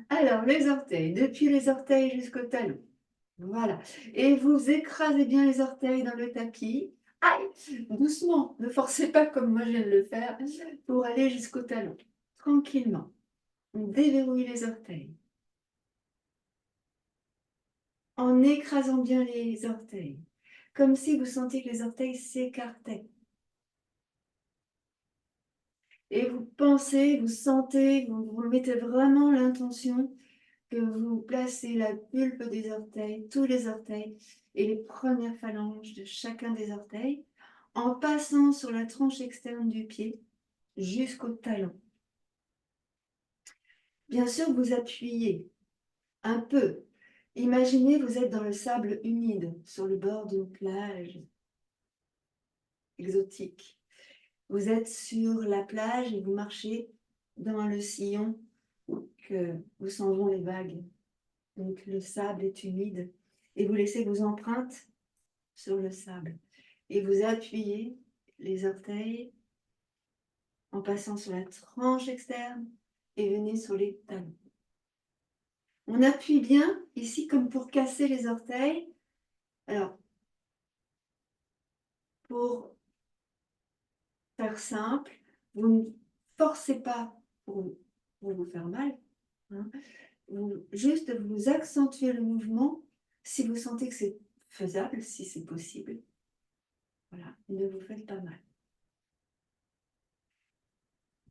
Alors, les orteils, depuis les orteils jusqu'au talon. Voilà. Et vous écrasez bien les orteils dans le tapis. Aïe! Doucement, ne forcez pas comme moi je viens de le faire, pour aller jusqu'au talon. Tranquillement. On déverrouille les orteils. En écrasant bien les orteils. Comme si vous sentiez que les orteils s'écartaient. Et vous pensez, vous sentez, vous mettez vraiment l'intention que vous placez la pulpe des orteils, tous les orteils et les premières phalanges de chacun des orteils en passant sur la tranche externe du pied jusqu'au talon. Bien sûr, vous appuyez un peu. Imaginez, vous êtes dans le sable humide sur le bord d'une plage exotique. Vous êtes sur la plage et vous marchez dans le sillon où s'en vont les vagues. Donc le sable est humide et vous laissez vos empreintes sur le sable. Et vous appuyez les orteils en passant sur la tranche externe et venez sur les talons. On appuie bien ici comme pour casser les orteils. Alors, pour faire simple, vous ne forcez pas pour vous faire mal. Hein. Juste vous accentuez le mouvement si vous sentez que c'est faisable, si c'est possible. Voilà, ne vous faites pas mal.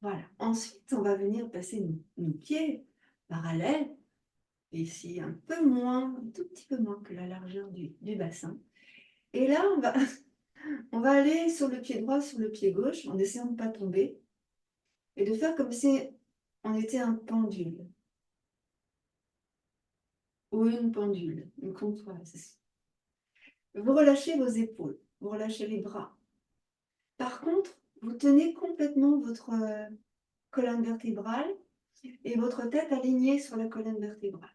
Voilà. Ensuite, on va venir passer nos pieds parallèles, ici un peu moins, un tout petit peu moins que la largeur du bassin. Et là, on va aller sur le pied droit, sur le pied gauche, en essayant de ne pas tomber, et de faire comme si on était un pendule, ou une pendule, une comptoise. Vous relâchez vos épaules, vous relâchez les bras. Par contre, vous tenez complètement votre colonne vertébrale et votre tête alignée sur la colonne vertébrale.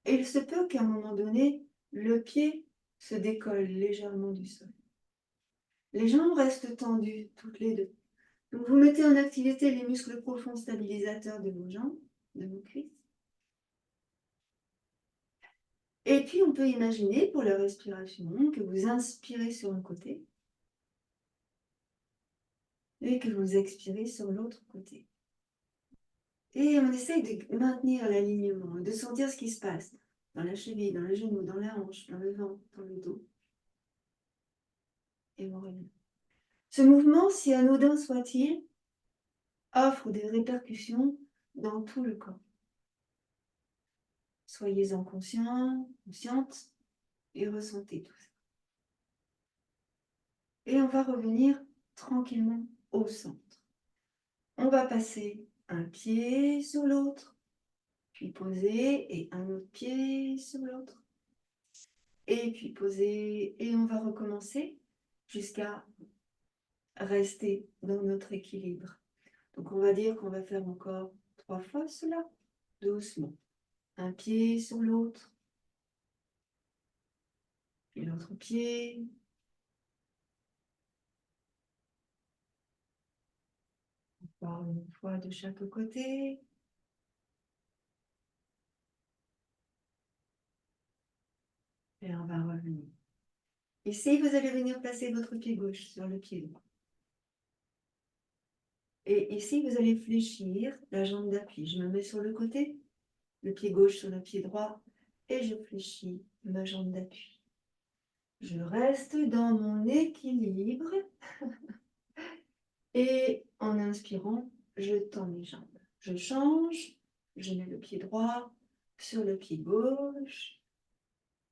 Et il se peut qu'à un moment donné, le pied se décolle légèrement du sol. Les jambes restent tendues, toutes les deux. Donc vous mettez en activité les muscles profonds stabilisateurs de vos jambes, de vos cuisses. Et puis on peut imaginer pour la respiration que vous inspirez sur un côté et que vous expirez sur l'autre côté. Et on essaye de maintenir l'alignement, de sentir ce qui se passe dans la cheville, dans le genou, dans la hanche, dans le ventre, dans le dos. Et on revient. Ce mouvement, si anodin soit-il, offre des répercussions dans tout le corps. Soyez-en conscients, consciente, et ressentez tout ça. Et on va revenir tranquillement au centre. On va passer un pied sur l'autre, puis poser, et un autre pied sur l'autre, et puis poser, et on va recommencer jusqu'à rester dans notre équilibre. Donc on va dire qu'on va faire encore 3 fois cela, doucement. Un pied sur l'autre, puis l'autre pied. Encore une fois de chaque côté. Et on va revenir. Ici, vous allez venir placer votre pied gauche sur le pied droit. Et ici, vous allez fléchir la jambe d'appui. Je me mets sur le côté, le pied gauche sur le pied droit, et je fléchis ma jambe d'appui. Je reste dans mon équilibre. Et en inspirant, je tends mes jambes. Je change, je mets le pied droit sur le pied gauche.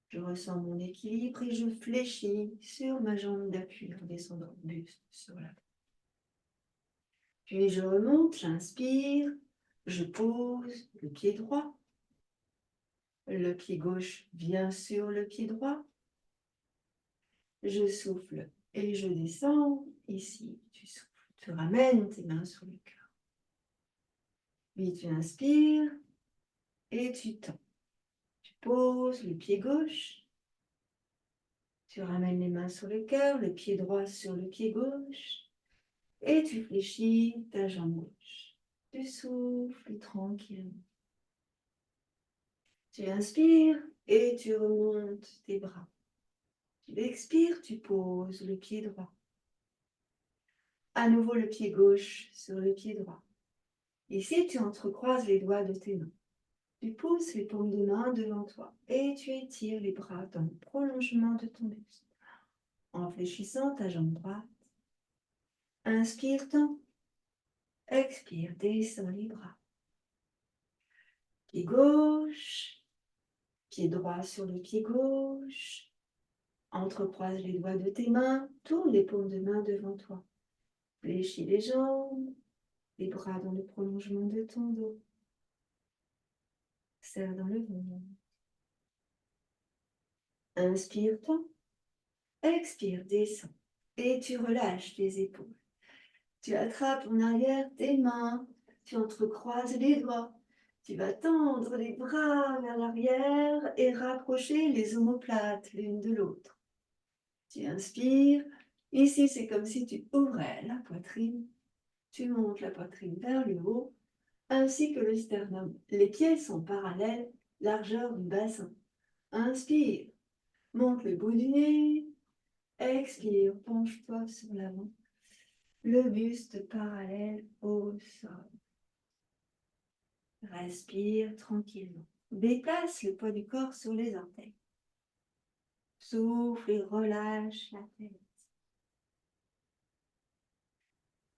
Je ressens mon équilibre et je fléchis sur ma jambe d'appui en descendant le buste sur la tête. Puis je remonte, j'inspire, je pose le pied droit. Le pied gauche vient sur le pied droit. Je souffle et je descends. Ici, tu souffles. Tu ramènes tes mains sur le cœur. Puis tu inspires et tu tends. Tu poses le pied gauche. Tu ramènes les mains sur le cœur, le pied droit sur le pied gauche. Et tu fléchis ta jambe gauche. Tu souffles tranquillement. Tu inspires et tu remontes tes bras. Tu expires, tu poses le pied droit. À nouveau le pied gauche sur le pied droit. Ici, tu entrecroises les doigts de tes mains. Tu pousses les paumes de main devant toi et tu étires les bras dans le prolongement de ton buste. En fléchissant ta jambe droite. Inspire, tends. Expire, descends les bras. Pied gauche. Pied droit sur le pied gauche. Entrecroise les doigts de tes mains. Tourne les paumes de main devant toi. Fléchis les jambes. Les bras dans le prolongement de ton dos. Serre dans le ventre. Inspire, tends. Expire, descends. Et tu relâches tes épaules. Tu attrapes en arrière tes mains. Tu entrecroises les doigts. Tu vas tendre les bras vers l'arrière et rapprocher les omoplates l'une de l'autre. Tu inspires. Ici, c'est comme si tu ouvrais la poitrine. Tu montes la poitrine vers le haut, ainsi que le sternum. Les pieds sont parallèles, largeur du bassin. Inspire. Monte le bout du nez. Expire. Penche-toi sur l'avant. Le buste parallèle au sol. Respire tranquillement. Déplace le poids du corps sur les orteils. Souffle et relâche la tête.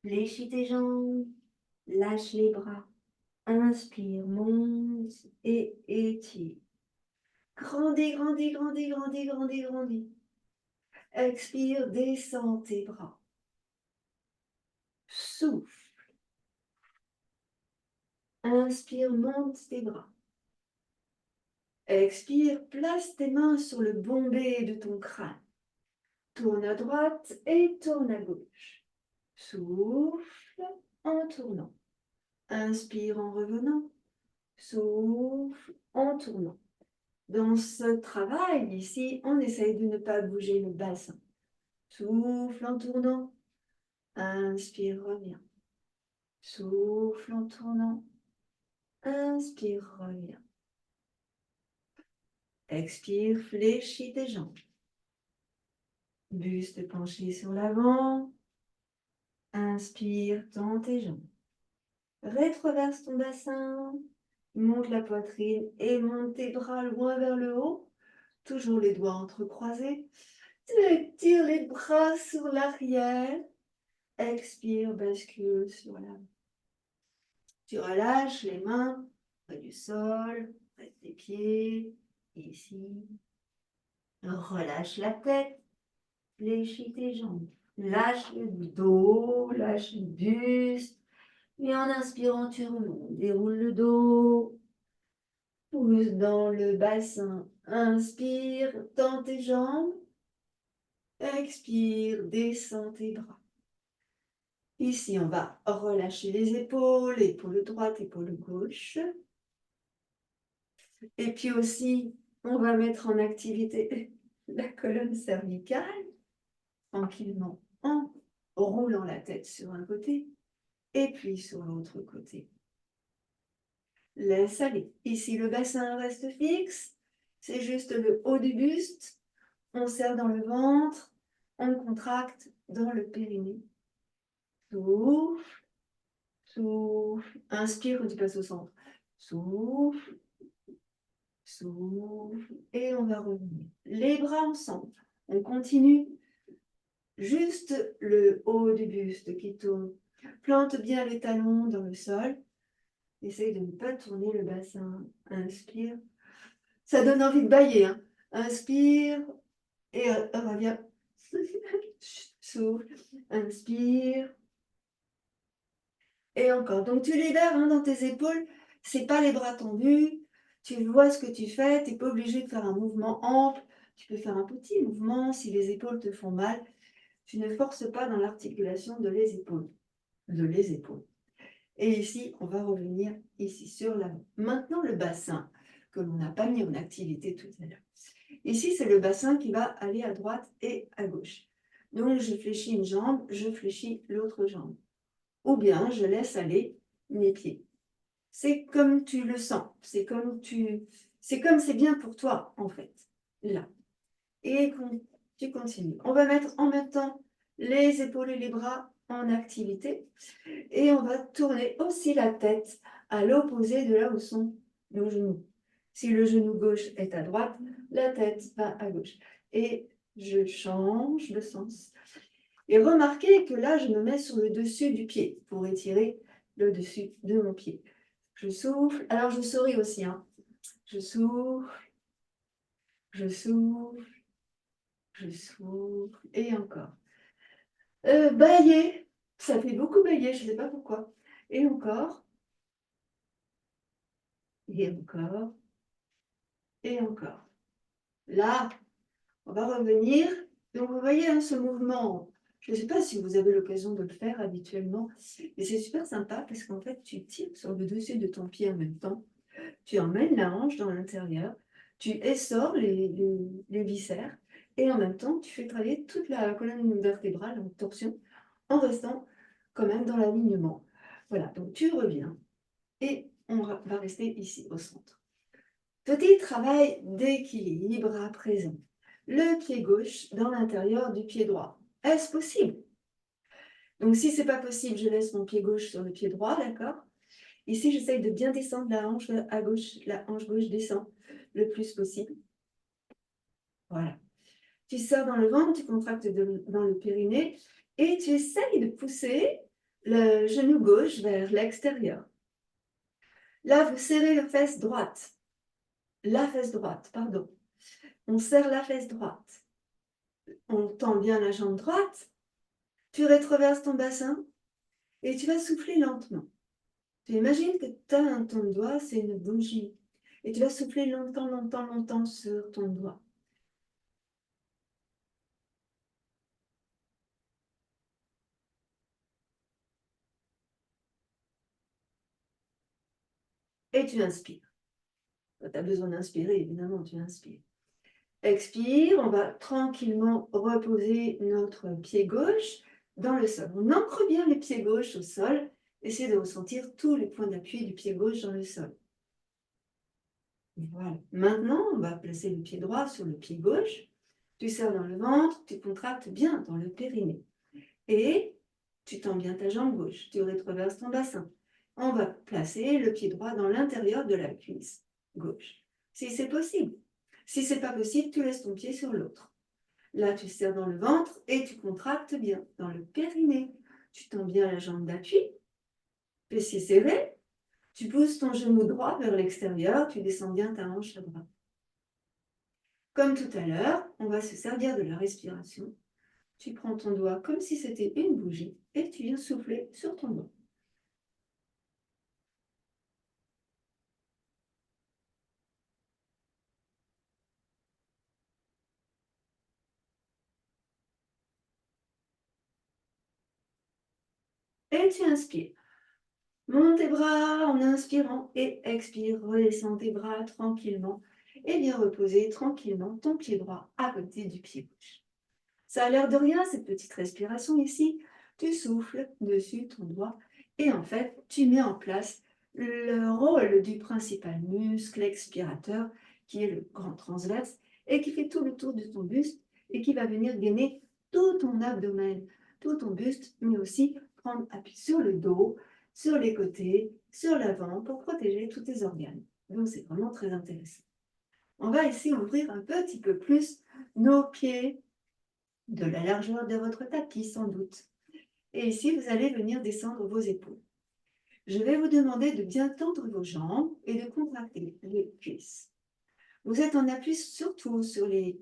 Fléchis tes jambes. Lâche les bras. Inspire, monte et étire. Grandis, grandis, grandis, grandis, grandis, grandis. Expire, descends tes bras. Souffle. Inspire, monte tes bras. Expire, place tes mains sur le bombé de ton crâne. Tourne à droite et tourne à gauche. Souffle en tournant. Inspire en revenant. Souffle en tournant. Dans ce travail ici, on essaye de ne pas bouger le bassin. Souffle en tournant. Inspire, reviens. Souffle en tournant. Inspire, reviens. Expire, fléchis tes jambes. Buste penché sur l'avant. Inspire, tends tes jambes. Rétroverse ton bassin. Monte la poitrine et monte tes bras loin vers le haut. Toujours les doigts entrecroisés. Tu étires les bras sur l'arrière. Expire, bascule sur l'avant. Tu relâches les mains près du sol, près des pieds, ici. Relâche la tête, fléchis tes jambes. Lâche le dos, lâche le buste. Et en inspirant, tu remontes. Déroule le dos. Pousse dans le bassin. Inspire, tends tes jambes. Expire, descends tes bras. Ici, on va relâcher les épaules, épaule droite, épaule gauche. Et puis aussi, on va mettre en activité la colonne cervicale, tranquillement, en roulant la tête sur un côté et puis sur l'autre côté. Laisse aller. Ici, le bassin reste fixe. C'est juste le haut du buste. On serre dans le ventre. On contracte dans le périnée. Souffle. Souffle. Inspire quand tu passes au centre. Souffle. Souffle. Et on va revenir. Les bras ensemble. On continue. Juste le haut du buste qui tourne. Plante bien les talons dans le sol. Essaye de ne pas tourner le bassin. Inspire. Ça donne envie de bâiller. Hein. Inspire. Et reviens. Souffle. Inspire. Et encore. Donc tu libères hein, dans tes épaules. C'est pas les bras tendus. Tu vois ce que tu fais. Tu n'es pas obligé de faire un mouvement ample. Tu peux faire un petit mouvement si les épaules te font mal. Tu ne forces pas dans l'articulation de les épaules. Et ici, on va revenir ici sur l'avant. Maintenant, le bassin que l'on n'a pas mis en activité tout à l'heure. Ici, c'est le bassin qui va aller à droite et à gauche. Donc, je fléchis une jambe, je fléchis l'autre jambe. Ou bien, je laisse aller mes pieds. C'est comme tu le sens, c'est comme c'est bien pour toi, en fait, là. Et tu continues. On va mettre en même temps les épaules et les bras en activité. Et on va tourner aussi la tête à l'opposé de là où sont nos genoux. Si le genou gauche est à droite, la tête va à gauche. Et je change de sens. Et remarquez que là, je me mets sur le dessus du pied pour étirer le dessus de mon pied. Je souffle. Alors, je souris aussi. Hein. Je souffle, je souffle, je souffle. Et encore. Bailler. Ça fait beaucoup bailler, je ne sais pas pourquoi. Et encore. Et encore. Et encore. Là, on va revenir. Donc, vous voyez hein, ce mouvement. Je ne sais pas si vous avez l'occasion de le faire habituellement, mais c'est super sympa parce qu'en fait, tu tires sur le dessus de ton pied en même temps. Tu emmènes la hanche dans l'intérieur, tu essors les viscères et en même temps, tu fais travailler toute la colonne vertébrale en torsion en restant quand même dans l'alignement. Voilà, donc tu reviens et on va rester ici au centre. Petit travail d'équilibre à présent. Le pied gauche dans l'intérieur du pied droit. Est-ce possible? Donc si ce n'est pas possible, je laisse mon pied gauche sur le pied droit, d'accord? Ici, j'essaye de bien descendre la hanche à gauche. La hanche gauche descend le plus possible. Voilà. Tu sors dans le ventre, tu contractes dans le périnée et tu essayes de pousser le genou gauche vers l'extérieur. Là, vous serrez la fesse droite. La fesse droite, pardon. On serre la fesse droite. On tend bien la jambe droite. Tu rétroverses ton bassin et tu vas souffler lentement. Tu imagines que ton doigt, c'est une bougie. Et tu vas souffler longtemps, longtemps, longtemps sur ton doigt. Et tu inspires. Tu as besoin d'inspirer, évidemment, tu inspires. Expire, on va tranquillement reposer notre pied gauche dans le sol. On ancre bien le pied gauche au sol. Essayez de ressentir tous les points d'appui du pied gauche dans le sol. Voilà. Maintenant, on va placer le pied droit sur le pied gauche. Tu serres dans le ventre, tu contractes bien dans le périnée. Et tu tends bien ta jambe gauche, tu rétroverses ton bassin. On va placer le pied droit dans l'intérieur de la cuisse gauche, si c'est possible. Si ce n'est pas possible, tu laisses ton pied sur l'autre. Là, tu serres dans le ventre et tu contractes bien dans le périnée. Tu tends bien la jambe d'appui, fessier serré. Tu pousses ton genou droit vers l'extérieur, tu descends bien ta hanche à droite. Comme tout à l'heure, on va se servir de la respiration. Tu prends ton doigt comme si c'était une bougie et tu viens souffler sur ton doigt. Et tu inspires. Monte tes bras en inspirant et expire. Redescends tes bras tranquillement et viens reposer tranquillement ton pied droit à côté du pied gauche. Ça a l'air de rien, cette petite respiration ici. Tu souffles dessus ton doigt et en fait, tu mets en place le rôle du principal muscle expirateur qui est le grand transverse et qui fait tout le tour de ton buste et qui va venir gainer tout ton abdomen, tout ton buste, mais aussi prendre appui sur le dos, sur les côtés, sur l'avant pour protéger tous tes organes. Donc c'est vraiment très intéressant. On va essayer d'ouvrir un petit peu plus nos pieds, de la largeur de votre tapis sans doute. Et ici, vous allez venir descendre vos épaules. Je vais vous demander de bien tendre vos jambes et de contracter les cuisses. Vous êtes en appui surtout sur les...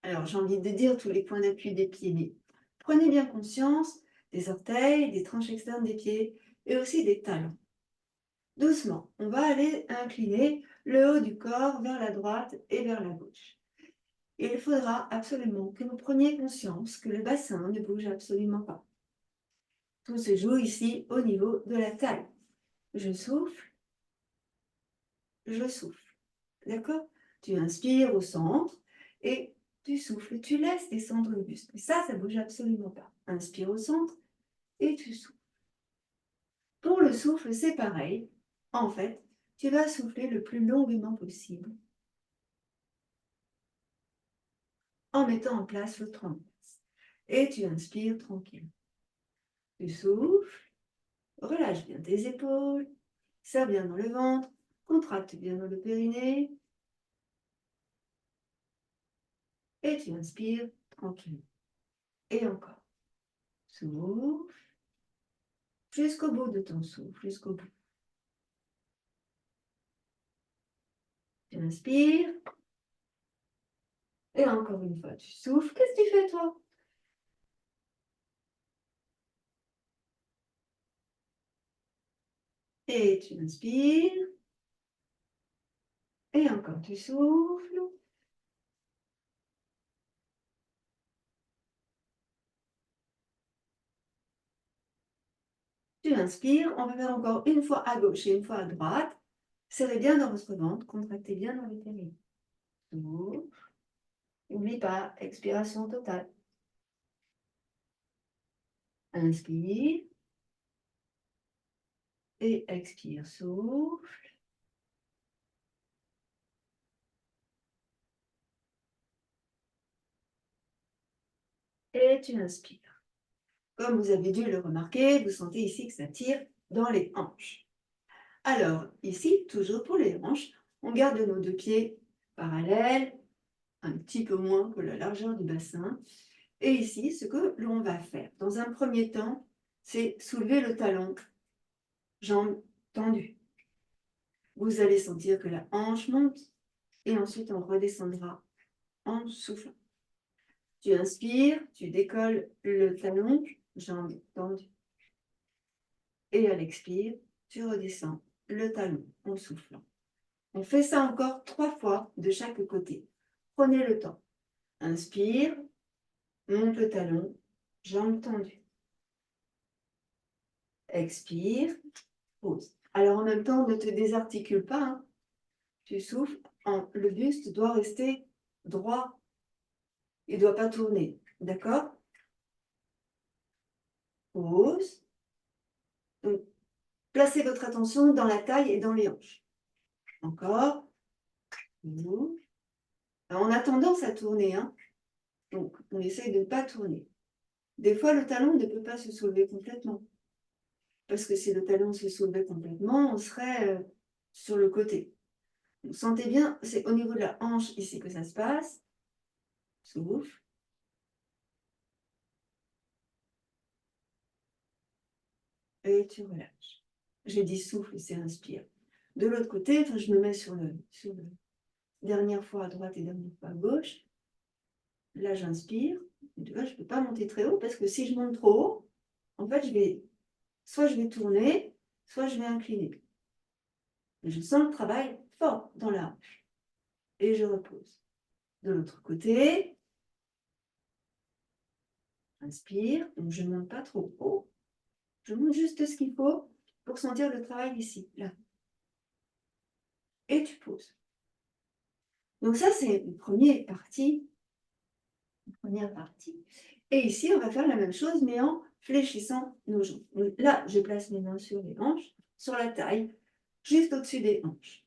Alors, j'ai envie de dire tous les points d'appui des pieds, mais prenez bien conscience des orteils, des tranches externes des pieds et aussi des talons. Doucement, on va aller incliner le haut du corps vers la droite et vers la gauche. Il faudra absolument que vous preniez conscience que le bassin ne bouge absolument pas. Tout se joue ici au niveau de la taille. Je souffle, je souffle. D'accord? Tu inspires au centre et tu souffles, tu laisses descendre le buste. Mais ça ne bouge absolument pas. Inspire au centre et tu souffles. Pour le souffle, c'est pareil. En fait, tu vas souffler le plus longuement possible en mettant en place le trempe. Et tu inspires tranquille. Tu souffles, relâche bien tes épaules, serre bien dans le ventre, contracte bien dans le périnée. Et tu inspires tranquille. Et encore. Souffle jusqu'au bout de ton souffle, jusqu'au bout. Tu inspires. Et encore une fois, tu souffles. Qu'est-ce que tu fais, toi? Et tu inspires. Et encore, tu souffles. Tu inspires. On va faire encore une fois à gauche et une fois à droite. Serrez bien dans votre ventre. Contractez bien dans les périnnées. Souffle. N'oublie pas, expiration totale. Inspire. Et expire. Souffle. Et tu inspires. Comme vous avez dû le remarquer, vous sentez ici que ça tire dans les hanches. Alors, ici, toujours pour les hanches, on garde nos deux pieds parallèles, un petit peu moins que la largeur du bassin. Et ici, ce que l'on va faire, dans un premier temps, c'est soulever le talon, jambes tendues. Vous allez sentir que la hanche monte et ensuite on redescendra en soufflant. Tu inspires, tu décolles le talon, jambes tendues. Et à l'expire, tu redescends le talon en soufflant. On fait ça encore 3 fois de chaque côté. Prenez le temps. Inspire, monte le talon, jambes tendues. Expire, pose. Alors en même temps, ne te désarticule pas. Hein. Tu souffles, le buste doit rester droit. Il ne doit pas tourner. D'accord? Pose. Donc, placez votre attention dans la taille et dans les hanches. Encore. Alors, on a tendance à tourner. Hein. Donc, on essaye de ne pas tourner. Des fois, le talon ne peut pas se soulever complètement. Parce que si le talon se soulevait complètement, on serait sur le côté. Vous sentez bien, c'est au niveau de la hanche ici que ça se passe. Souffle. Et tu relâches. J'ai dit souffle, c'est inspire. De l'autre côté, enfin, je me mets sur le dernière fois à droite et dernière fois à gauche. Là, j'inspire. Tu vois, je ne peux pas monter très haut parce que si je monte trop haut, en fait, soit je vais tourner, soit je vais incliner. Je sens le travail fort dans la hanche. Et je repose. De l'autre côté, inspire. Donc, je ne monte pas trop haut. Je monte juste ce qu'il faut pour sentir le travail ici, là. Et tu poses. Donc ça, c'est une première partie. Et ici, on va faire la même chose, mais en fléchissant nos jambes. Donc là, je place mes mains sur les hanches, sur la taille, juste au-dessus des hanches.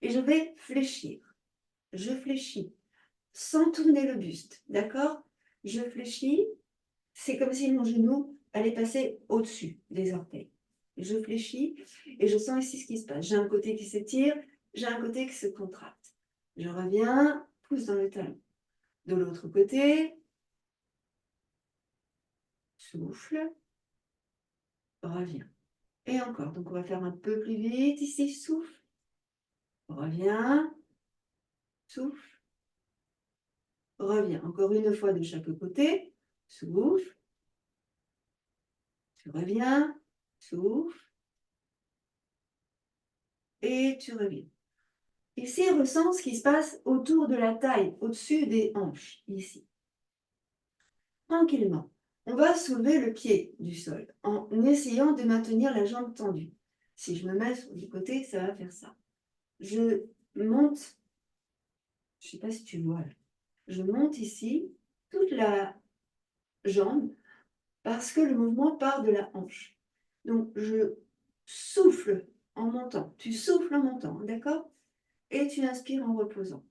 Et je vais fléchir. Je fléchis, sans tourner le buste, d'accord? Je fléchis, c'est comme si mon genou allait passer au-dessus des orteils. Je fléchis et je sens ici ce qui se passe. J'ai un côté qui s'étire, j'ai un côté qui se contracte. Je reviens, pousse dans le talon. De l'autre côté, souffle, reviens. Et encore, donc on va faire un peu plus vite ici, souffle, reviens, souffle, reviens. Encore une fois de chaque côté, souffle, tu reviens, souffle, et tu reviens. Ici, ressens ce qui se passe autour de la taille, au-dessus des hanches, ici. Tranquillement, on va soulever le pied du sol en essayant de maintenir la jambe tendue. Si je me mets sur le côté, ça va faire ça. Je monte, je ne sais pas si tu vois, là. Je monte ici toute la jambe parce que le mouvement part de la hanche. Donc, je souffles en montant. Tu souffles en montant, d'accord? Et tu inspires en reposant.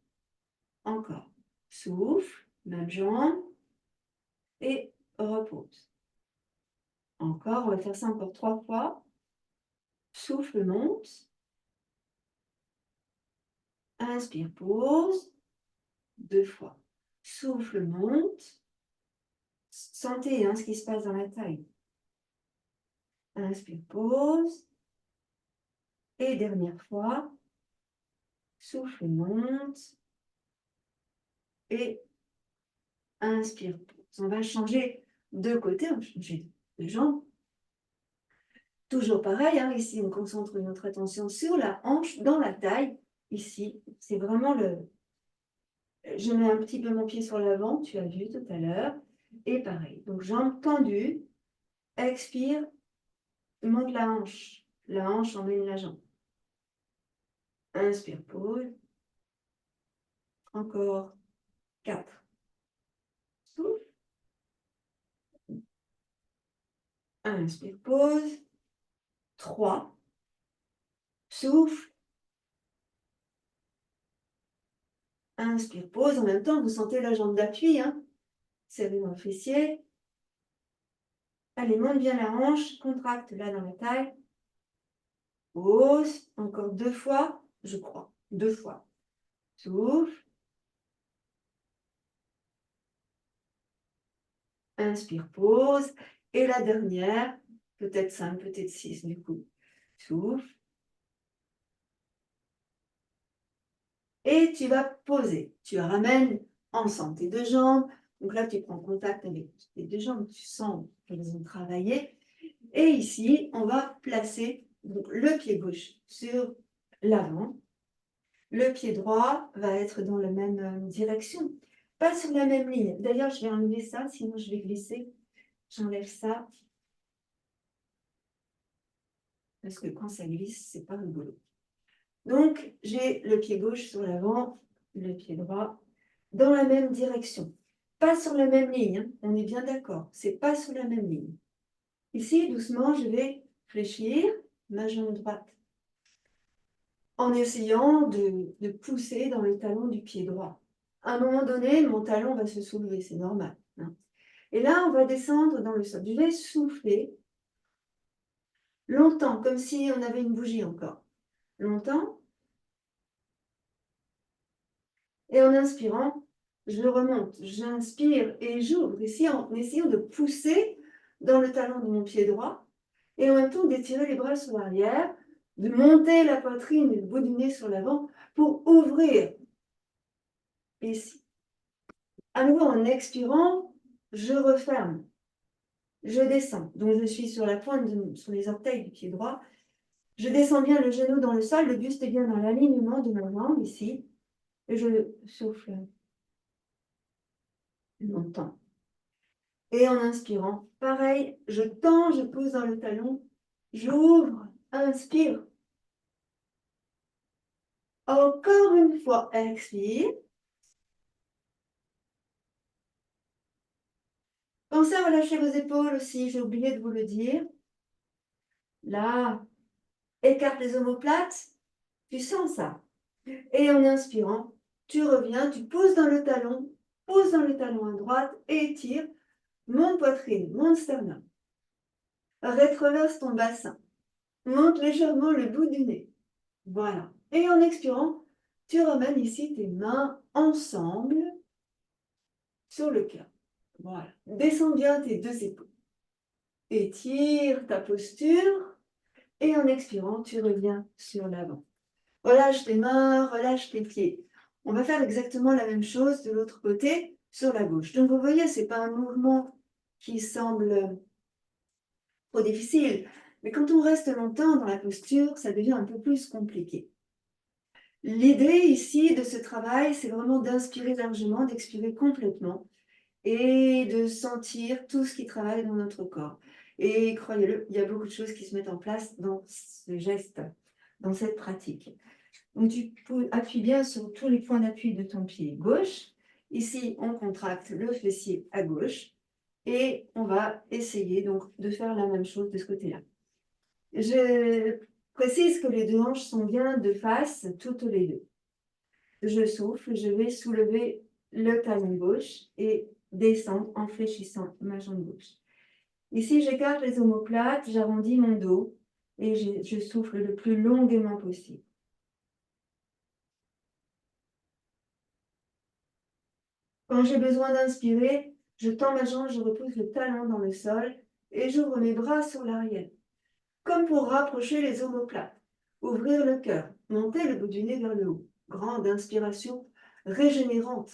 Encore. Souffle, même jambe. Et repose. Encore, on va faire ça encore 3 fois. Souffle, monte. Inspire, pause. 2 fois. Souffle, monte. Sentez ce qui se passe dans la taille. Inspire, pause. Et dernière fois. Souffle, monte. Et inspire, pause. On va changer de côté, on va changer de jambe. Toujours pareil, ici on concentre notre attention sur la hanche, dans la taille. Ici, c'est vraiment le... Je mets un petit peu mon pied sur l'avant, tu as vu tout à l'heure. Et pareil, donc jambes tendues, expire, monte la hanche emmène la jambe. Inspire, pause. Encore 4. Souffle. Inspire, pause. 3. Souffle. Inspire, pause. En même temps, vous sentez la jambe d'appui. Serrez dans le fessier. Allez, monte bien la hanche. Contracte là dans la taille. Pause. Encore 2 fois, je crois. 2 fois. Souffle. Inspire, pause. Et la dernière, peut-être 5, peut-être 6 du coup. Souffle. Et tu vas poser. Tu ramènes ensemble tes 2 jambes. Donc là, tu prends contact avec tes 2 jambes. Tu sens qu'elles ont travaillé. Et ici, on va placer donc, le pied gauche sur l'avant. Le pied droit va être dans la même direction. Pas sur la même ligne. D'ailleurs, je vais enlever ça, sinon je vais glisser. J'enlève ça. Parce que quand ça glisse, c'est pas rigolo. Donc, j'ai le pied gauche sur l'avant, le pied droit dans la même direction. Pas sur la même ligne, on est bien d'accord. C'est pas sur la même ligne. Ici, doucement, je vais fléchir ma jambe droite en essayant de pousser dans le talon du pied droit. À un moment donné, mon talon va se soulever, c'est normal. Et là, on va descendre dans le sol. Je vais souffler longtemps, comme si on avait une bougie encore. Longtemps. Et en inspirant, je remonte. J'inspire et j'ouvre. Ici, en essayant de pousser dans le talon de mon pied droit. Et en même temps, d'étirer les bras sur l'arrière, de monter la poitrine et le bout du nez sur l'avant pour ouvrir. Ici. À nouveau, en expirant, je referme. Je descends. Donc, je suis sur la pointe, sur les orteils du pied droit. Je descends bien le genou dans le sol. Le buste est bien dans l'alignement de ma jambe, ici. Et je souffle longtemps. Et en inspirant, pareil, je tends, je pose dans le talon. J'ouvre, inspire. Encore une fois, expire. Pensez à relâcher vos épaules aussi, j'ai oublié de vous le dire. Là, écarte les omoplates, tu sens ça. Et en inspirant, tu reviens, tu poses dans le talon, pose dans le talon à droite et étire. Monte poitrine, monte sternum. Rétroverse ton bassin. Monte légèrement le bout du nez. Voilà. Et en expirant, tu ramènes ici tes mains ensemble sur le cœur. Voilà. Descends bien tes 2 épaules. Étire ta posture. Et en expirant, tu reviens sur l'avant. Relâche tes mains, relâche tes pieds. On va faire exactement la même chose de l'autre côté, sur la gauche. Donc vous voyez, ce n'est pas un mouvement qui semble trop difficile. Mais quand on reste longtemps dans la posture, ça devient un peu plus compliqué. L'idée ici de ce travail, c'est vraiment d'inspirer largement, d'expirer complètement et de sentir tout ce qui travaille dans notre corps. Et croyez-le, il y a beaucoup de choses qui se mettent en place dans ce geste, dans cette pratique. Donc tu appuies bien sur tous les points d'appui de ton pied gauche. Ici, on contracte le fessier à gauche et on va essayer donc de faire la même chose de ce côté-là. Je précise que les deux hanches sont bien de face, toutes les deux. Je souffle, je vais soulever le talon gauche et descendre en fléchissant ma jambe gauche. Ici, j'écarte les omoplates, j'arrondis mon dos et je souffle le plus longuement possible. Quand j'ai besoin d'inspirer, je tends ma jambe, je repousse le talon dans le sol et j'ouvre mes bras sur l'arrière, comme pour rapprocher les omoplates. Ouvrir le cœur, monter le bout du nez vers le haut. Grande inspiration régénérante.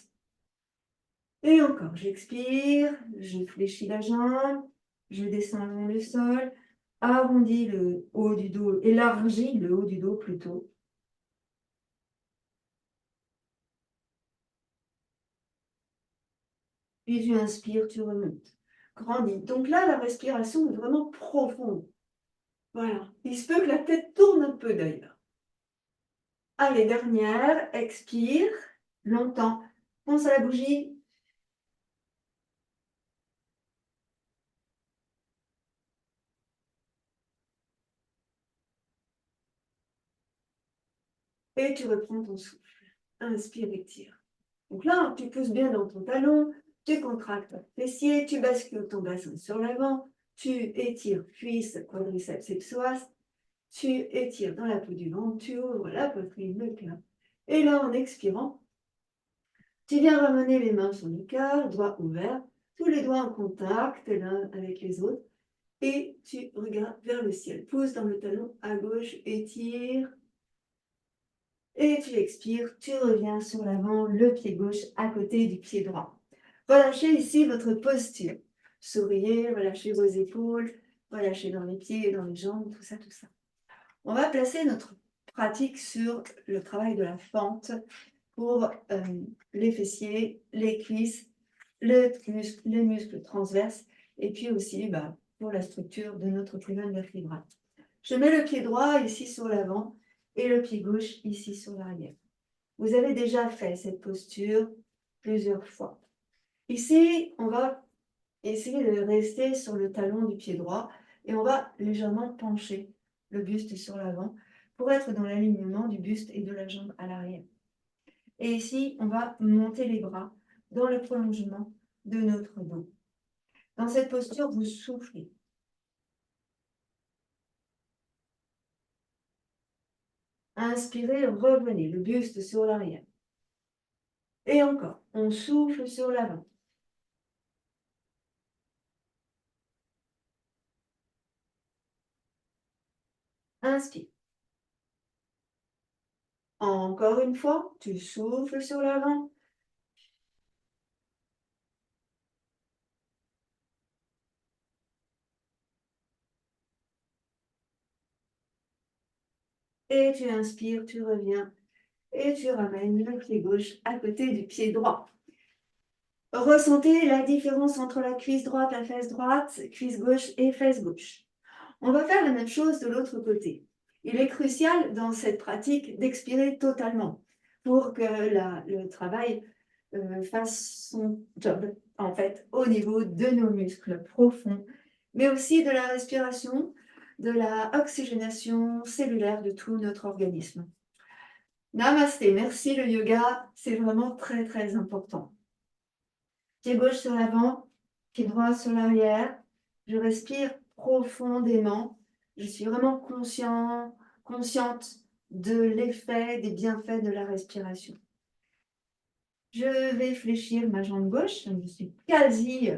Et encore, j'expire, je fléchis la jambe, je descends dans le sol, arrondis le haut du dos, élargis le haut du dos plutôt. Puis tu inspires, tu remontes. Grandis. Donc là, la respiration est vraiment profonde. Voilà. Il se peut que la tête tourne un peu d'ailleurs. Allez, dernière, expire, longtemps. Pense à la bougie. Et tu reprends ton souffle. Inspire, étire. Donc là, tu pousses bien dans ton talon, tu contractes ton fessier, tu bascules ton bassin sur l'avant, tu étires cuisses, quadriceps et psoas, tu étires dans la peau du ventre, tu ouvres la poitrine, le cœur. Et là, en expirant, tu viens ramener les mains sur le cœur, doigts ouverts, tous les doigts en contact l'un avec les autres, et tu regardes vers le ciel. Pousse dans le talon à gauche, étire, et tu expires, tu reviens sur l'avant, le pied gauche à côté du pied droit. Relâchez ici votre posture. Souriez, relâchez vos épaules, relâchez dans les pieds, dans les jambes, tout ça, tout ça. On va placer notre pratique sur le travail de la fente pour les fessiers, les cuisses, les muscles transverses et puis aussi pour la structure de notre colonne vertébrale. Je mets le pied droit ici sur l'avant et le pied gauche ici sur l'arrière. Vous avez déjà fait cette posture plusieurs fois. Ici, on va essayer de rester sur le talon du pied droit et on va légèrement pencher le buste sur l'avant pour être dans l'alignement du buste et de la jambe à l'arrière. Et ici, on va monter les bras dans le prolongement de notre dos. Dans cette posture, vous soufflez. Inspirez, revenez, le buste sur l'arrière. Et encore, on souffle sur l'avant. Inspire. Encore une fois, tu souffles sur l'avant. Et tu inspires, tu reviens. Et tu ramènes le pied gauche à côté du pied droit. Ressentez la différence entre la cuisse droite, la fesse droite, cuisse gauche et fesse gauche. On va faire la même chose de l'autre côté. Il est crucial dans cette pratique d'expirer totalement pour que le travail fasse son job, en fait, au niveau de nos muscles profonds, mais aussi de la respiration, de la oxygénation cellulaire de tout notre organisme. Namasté, merci le yoga, c'est vraiment très très important. Pied gauche sur l'avant, pied droit sur l'arrière. Je respire profondément. Je suis vraiment consciente de l'effet, des bienfaits de la respiration. Je vais fléchir ma jambe gauche. Je suis quasi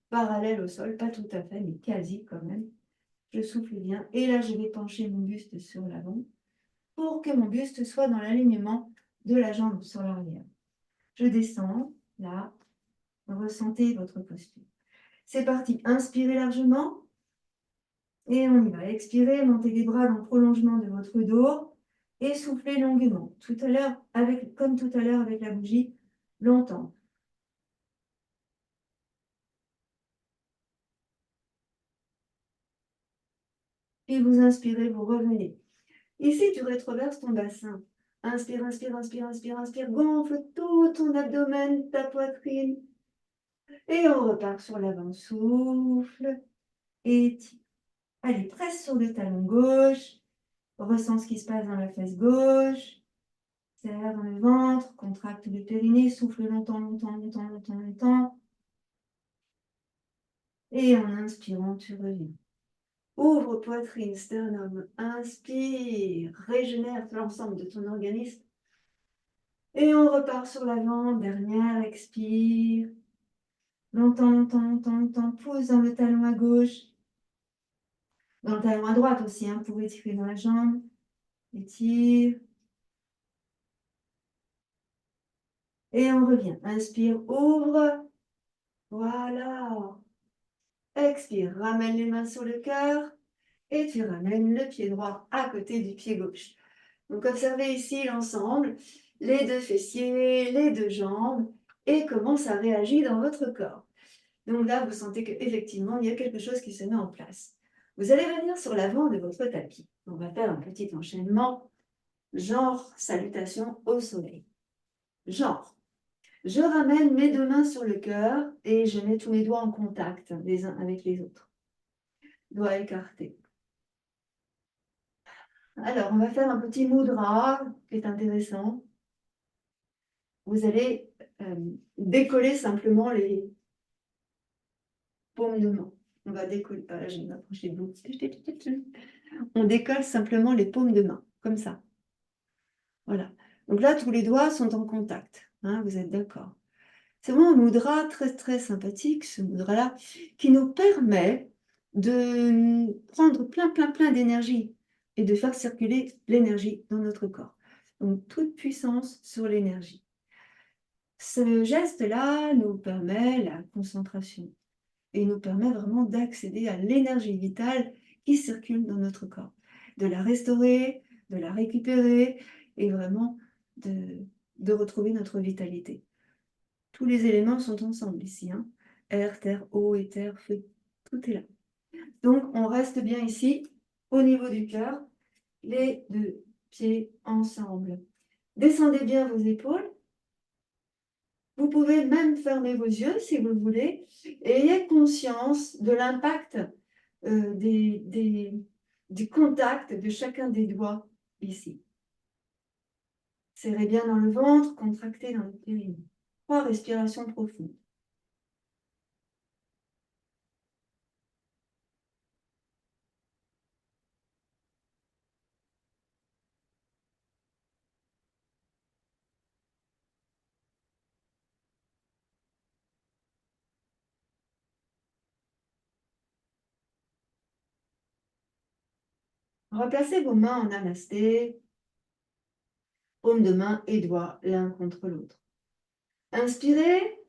parallèle au sol, pas tout à fait, mais quasi quand même. Je souffle bien. Et là, je vais pencher mon buste sur l'avant pour que mon buste soit dans l'alignement de la jambe sur l'arrière. Je descends, là. Ressentez votre posture. C'est parti. Inspirez largement. Et on y va. Expirez, montez les bras dans le prolongement de votre dos. Et soufflez longuement. Tout à l'heure, comme tout à l'heure avec la bougie, longtemps. Puis vous inspirez, vous revenez. Ici, tu rétroverses ton bassin. Inspire, inspire, inspire, inspire, inspire. Gonfle tout ton abdomen, ta poitrine. Et on repart sur l'avant. Souffle. Étire. Allez, presse sur le talon gauche. Ressens ce qui se passe dans la fesse gauche. Serre dans le ventre. Contracte le périnée. Souffle longtemps, longtemps, longtemps, longtemps, longtemps. Et en inspirant, tu reviens. Ouvre poitrine, sternum. Inspire. Régénère l'ensemble de ton organisme. Et on repart sur l'avant. Dernière, expire. Longtemps, longtemps, longtemps, longtemps. Pousse dans le talon à gauche. Dans le talon à droite aussi, hein, pour étirer dans la jambe. Étire. Et on revient. Inspire, ouvre. Voilà. Expire, ramène les mains sur le cœur. Et tu ramènes le pied droit à côté du pied gauche. Donc observez ici l'ensemble, les deux fessiers, les deux jambes, et comment ça réagit dans votre corps. Donc là, vous sentez qu'effectivement, il y a quelque chose qui se met en place. Vous allez venir sur l'avant de votre tapis. On va faire un petit enchaînement, genre salutation au soleil. Genre, je ramène mes deux mains sur le cœur et je mets tous mes doigts en contact les uns avec les autres. Doigts écartés. Alors, on va faire un petit mudra qui est intéressant. Vous allez décoller simplement les paumes de main. On va décoller. Ah, je vais m'approcher de vous. On décolle simplement les paumes de main, comme ça. Voilà. Donc là, tous les doigts sont en contact. Hein, vous êtes d'accord? C'est vraiment un mudra très, très sympathique, ce mudra-là, qui nous permet de prendre plein, plein, plein d'énergie et de faire circuler l'énergie dans notre corps. Donc, toute puissance sur l'énergie. Ce geste-là nous permet la concentration et nous permet vraiment d'accéder à l'énergie vitale qui circule dans notre corps, de la restaurer, de la récupérer et vraiment de retrouver notre vitalité. Tous les éléments sont ensemble ici, hein. Air, terre, eau, éther, feu, tout est là. Donc on reste bien ici, au niveau du cœur, les deux pieds ensemble. Descendez bien vos épaules. Vous pouvez même fermer vos yeux si vous le voulez et ayez conscience de l'impact du contact de chacun des doigts ici. Serrez bien dans le ventre, contractez dans le périnée. 3 respirations profondes. Replacez vos mains en namasté, paumes de main et doigts l'un contre l'autre. Inspirez,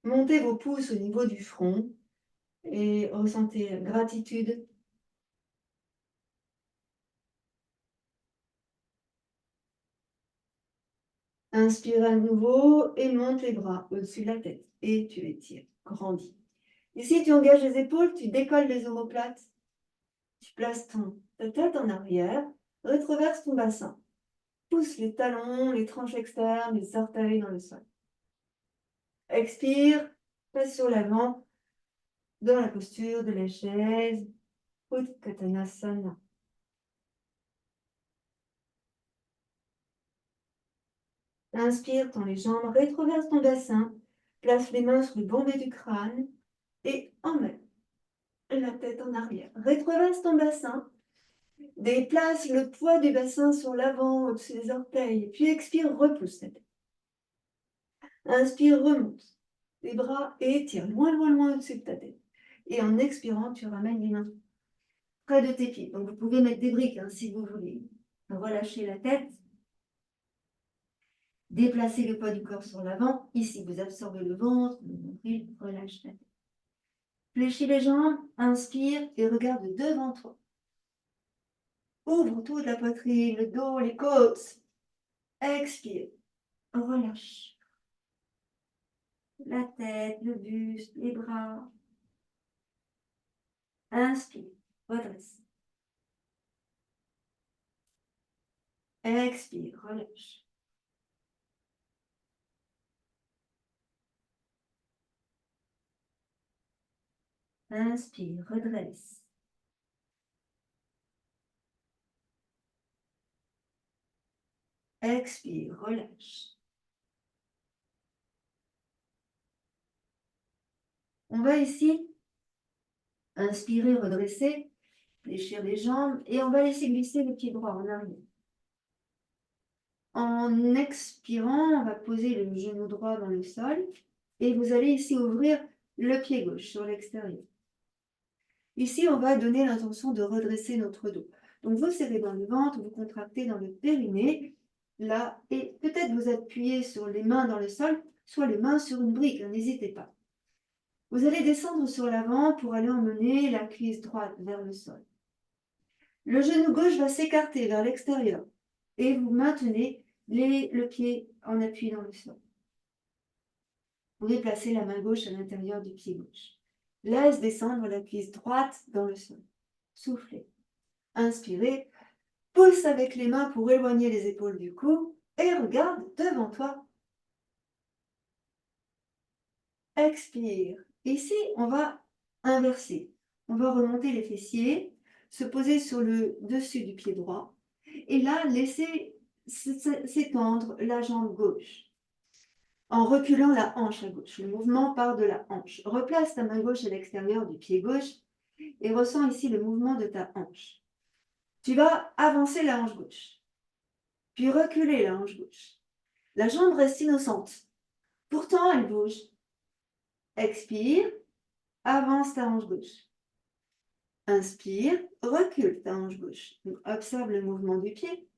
montez vos pouces au niveau du front et ressentez gratitude. Inspire à nouveau et monte les bras au-dessus de la tête et tu étires, grandis. Ici, tu engages les épaules, tu décolles les omoplates, tu places ta tête en arrière, rétroverse ton bassin, pousse les talons, les tranches externes, les orteils dans le sol. Expire, passe sur l'avant, dans la posture de la chaise, Utkatanasana. Inspire, tends les jambes, rétroverse ton bassin, place les mains sur le bombé du crâne et emmène la tête en arrière. Rétroverse ton bassin, déplace le poids du bassin sur l'avant, au-dessus des orteils, puis expire, repousse la tête. Inspire, remonte les bras et étire loin, loin, loin au-dessus de ta tête. Et en expirant, tu ramènes les mains près de tes pieds. Donc vous pouvez mettre des briques hein, si vous voulez. Relâchez la tête. Déplacez le poids du corps sur l'avant. Ici, vous absorbez le ventre, le nombril, relâche la tête. Fléchis les jambes, inspire et regarde devant toi. Ouvre toute la poitrine, le dos, les côtes. Expire, relâche. La tête, le buste, les bras. Inspire, redresse. Expire, relâche. Inspire, redresse. Expire, relâche. On va ici inspirer, redresser, fléchir les jambes et on va laisser glisser le pied droit en arrière. En expirant, on va poser le genou droit dans le sol et vous allez ici ouvrir le pied gauche sur l'extérieur. Ici, on va donner l'intention de redresser notre dos. Donc, vous serrez dans le ventre, vous contractez dans le périnée, là, et peut-être vous appuyez sur les mains dans le sol, soit les mains sur une brique, n'hésitez pas. Vous allez descendre sur l'avant pour aller emmener la cuisse droite vers le sol. Le genou gauche va s'écarter vers l'extérieur et vous maintenez le pied en appui dans le sol. Vous pouvez placer la main gauche à l'intérieur du pied gauche. Laisse descendre la cuisse droite dans le sol. Soufflez. Inspirez. Pousse avec les mains pour éloigner les épaules du cou et regarde devant toi. Expire. Ici, on va inverser. On va remonter les fessiers, se poser sur le dessus du pied droit et là, laisser s'étendre la jambe gauche en reculant la hanche à gauche. Le mouvement part de la hanche. Replace ta main gauche à l'extérieur du pied gauche et ressens ici le mouvement de ta hanche. Tu vas avancer la hanche gauche, puis reculer la hanche gauche. La jambe reste innocente. Pourtant, elle bouge. Expire, avance ta hanche gauche. Inspire, recule ta hanche gauche. Donc, observe le mouvement du pied.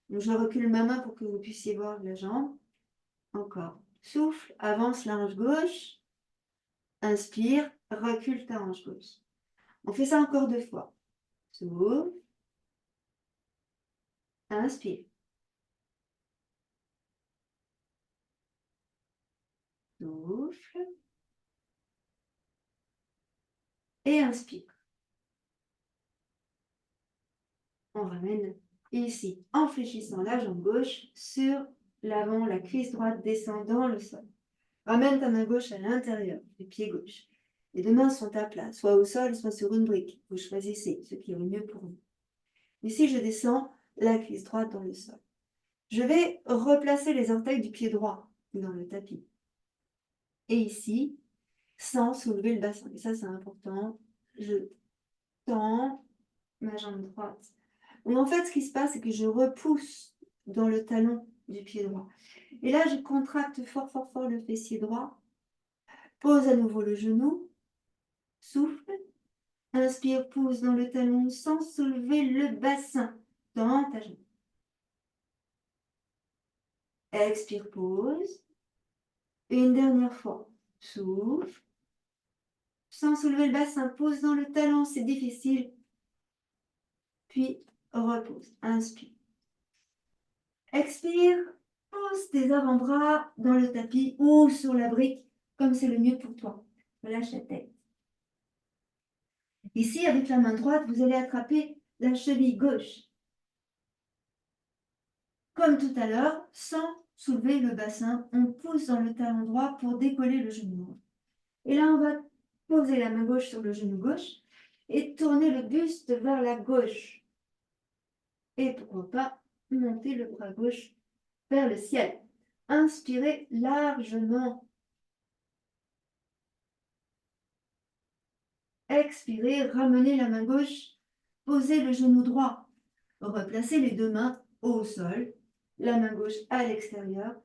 Donc, je recule ma main pour que vous puissiez voir la jambe. Encore. Souffle, avance la hanche gauche. Inspire, recule ta hanche gauche. On fait ça encore 2 fois. Souffle. Inspire. Souffle. Et inspire. On ramène ici en fléchissant la jambe gauche sur l'avant, la cuisse droite descend dans le sol. Ramène ta main gauche à l'intérieur du pied gauche. Les 2 mains sont à plat, soit au sol, soit sur une brique. Vous choisissez ce qui est le mieux pour vous. Ici, je descends la cuisse droite dans le sol. Je vais replacer les orteils du pied droit dans le tapis. Et ici, sans soulever le bassin. Et ça, c'est important. Je tends ma jambe droite. Donc, en fait, ce qui se passe, c'est que je repousse dans le talon du pied droit. Et là, je contracte fort, fort, fort le fessier droit. Pose à nouveau le genou. Souffle. Inspire, pousse dans le talon sans soulever le bassin. Dans ta jambe. Expire, pose. Une dernière fois. Souffle. Sans soulever le bassin, pose dans le talon, c'est difficile. Puis repose. Inspire. Expire. Pose tes avant-bras dans le tapis ou sur la brique, comme c'est le mieux pour toi. Relâche la tête. Ici, avec la main droite, vous allez attraper la cheville gauche. Comme tout à l'heure, sans soulever le bassin, on pousse dans le talon droit pour décoller le genou droit. Et là, on va poser la main gauche sur le genou gauche et tourner le buste vers la gauche. Et pourquoi pas monter le bras gauche vers le ciel. Inspirez largement. Expirez, ramenez la main gauche, posez le genou droit. Replacez les 2 mains au sol, la main gauche à l'extérieur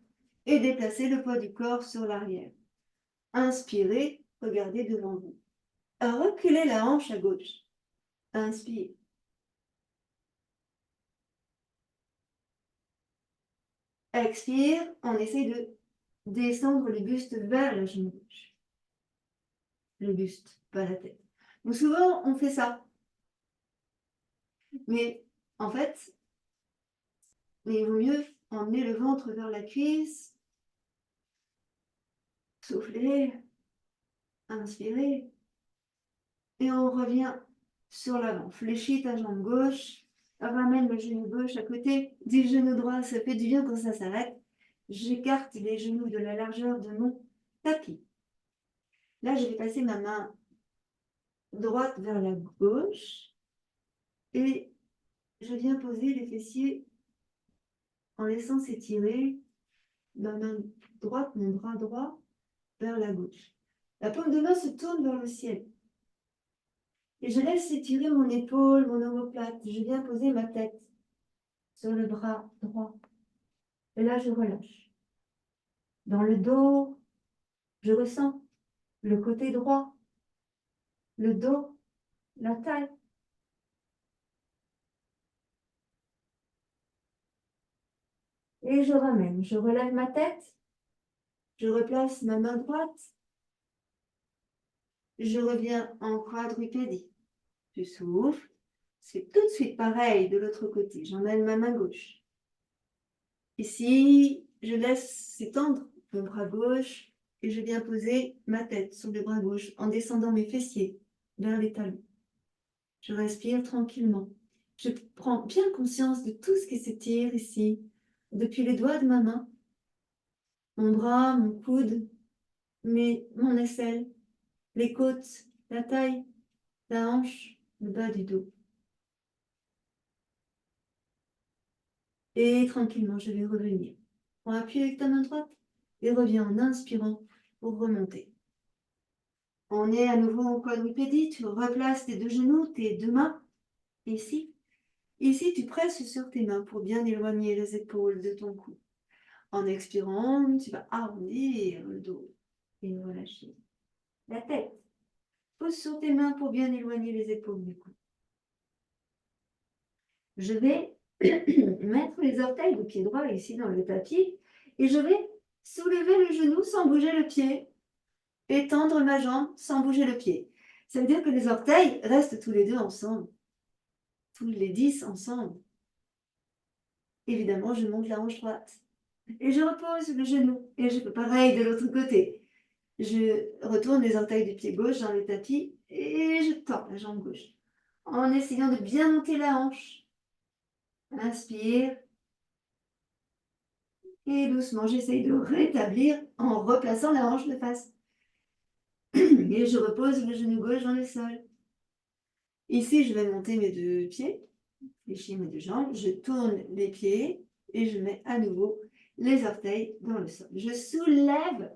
et déplacez le poids du corps sur l'arrière. Inspirez, regardez devant vous. Reculez la hanche à gauche. Inspire. Expire, on essaie de descendre le buste vers la jambe gauche. Le buste, pas la tête. Donc souvent, on fait ça. Mais en fait, il vaut mieux emmener le ventre vers la cuisse. Soufflez. Inspirez. Et on revient sur l'avant. Fléchis ta jambe gauche. Ramène le genou gauche à côté du genou droit. Ça fait du bien quand ça s'arrête. J'écarte les genoux de la largeur de mon tapis. Là, je vais passer ma main droite vers la gauche. Et je viens poser les fessiers en laissant s'étirer ma main droite, mon bras droit, vers la gauche. La paume de main se tourne vers le ciel. Et je laisse s'étirer mon épaule, mon omoplate. Je viens poser ma tête sur le bras droit. Et là, je relâche. Dans le dos, je ressens le côté droit, le dos, la taille. Et je ramène. Je relève ma tête. Je replace ma main droite. Je reviens en quadrupédie. Je souffle. C'est tout de suite pareil de l'autre côté. J'emmène ma main gauche. Ici, je laisse s'étendre mon bras gauche et je viens poser ma tête sur le bras gauche en descendant mes fessiers vers les talons. Je respire tranquillement. Je prends bien conscience de tout ce qui s'étire ici, depuis les doigts de ma main, mon bras, mon coude, mon aisselle, les côtes, la taille, la hanche, le bas du dos. Et tranquillement, je vais revenir. Prends appui avec ta main droite et reviens en inspirant pour remonter. On est à nouveau en quadrupédie. Tu replaces tes deux genoux, tes deux mains ici. Ici, tu presses sur tes mains pour bien éloigner les épaules de ton cou. En expirant, tu vas arrondir le dos et relâcher. La tête. Pose sur tes mains pour bien éloigner les épaules du cou. Je vais mettre les orteils du pied droit ici dans le tapis et je vais soulever le genou sans bouger le pied. Étendre ma jambe sans bouger le pied. Ça veut dire que les orteils restent tous les deux ensemble. Tous les 10 ensemble. Évidemment, je monte la hanche droite. Et je repose le genou. Et je fais pareil de l'autre côté. Je retourne les orteils du pied gauche dans le tapis et je tends la jambe gauche. En essayant de bien monter la hanche. Inspire. Et doucement, j'essaye de rétablir en replaçant la hanche de face. Et je repose le genou gauche dans le sol. Ici, je vais monter mes deux pieds, fléchir mes deux jambes. Je tourne les pieds et je mets à nouveau les orteils dans le sol. Je soulève,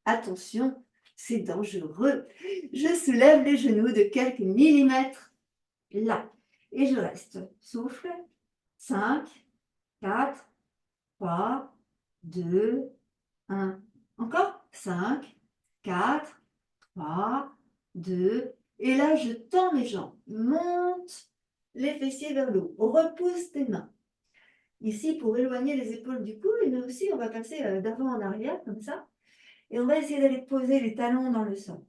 attention, c'est dangereux. Je soulève les genoux de quelques millimètres là. Et je reste. Souffle. 5, 4, 3, 2, 1. Encore. 5, 4, 3, 2. Et là, je tends mes jambes. Monte les fessiers vers le haut. Repousse tes mains. Ici, pour éloigner les épaules du cou, mais aussi, on va passer d'avant en arrière, comme ça. Et on va essayer d'aller poser les talons dans le sol.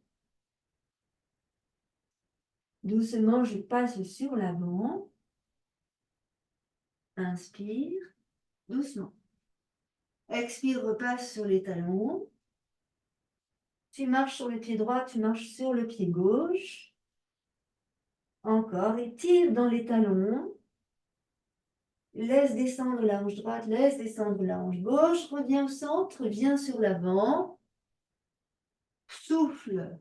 Doucement, je passe sur l'avant. Inspire. Doucement. Expire, repasse sur les talons. Tu marches sur le pied droit, tu marches sur le pied gauche. Encore, étire dans les talons. Laisse descendre la hanche droite, laisse descendre la hanche gauche. Reviens au centre, viens sur l'avant. Souffle.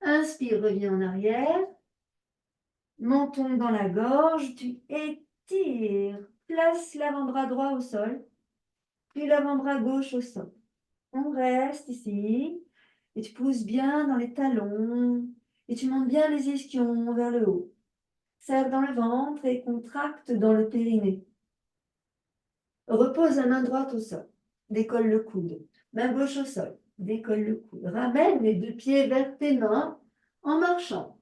Inspire, reviens en arrière. Menton dans la gorge, tu étires. Place l'avant-bras droit au sol, puis l'avant-bras gauche au sol. On reste ici. Et tu pousses bien dans les talons. Et tu montes bien les ischions vers le haut. Serre dans le ventre et contracte dans le périnée. Repose la main droite au sol. Décolle le coude. Main gauche au sol. Décolle le coude. Ramène les deux pieds vers tes mains en marchant.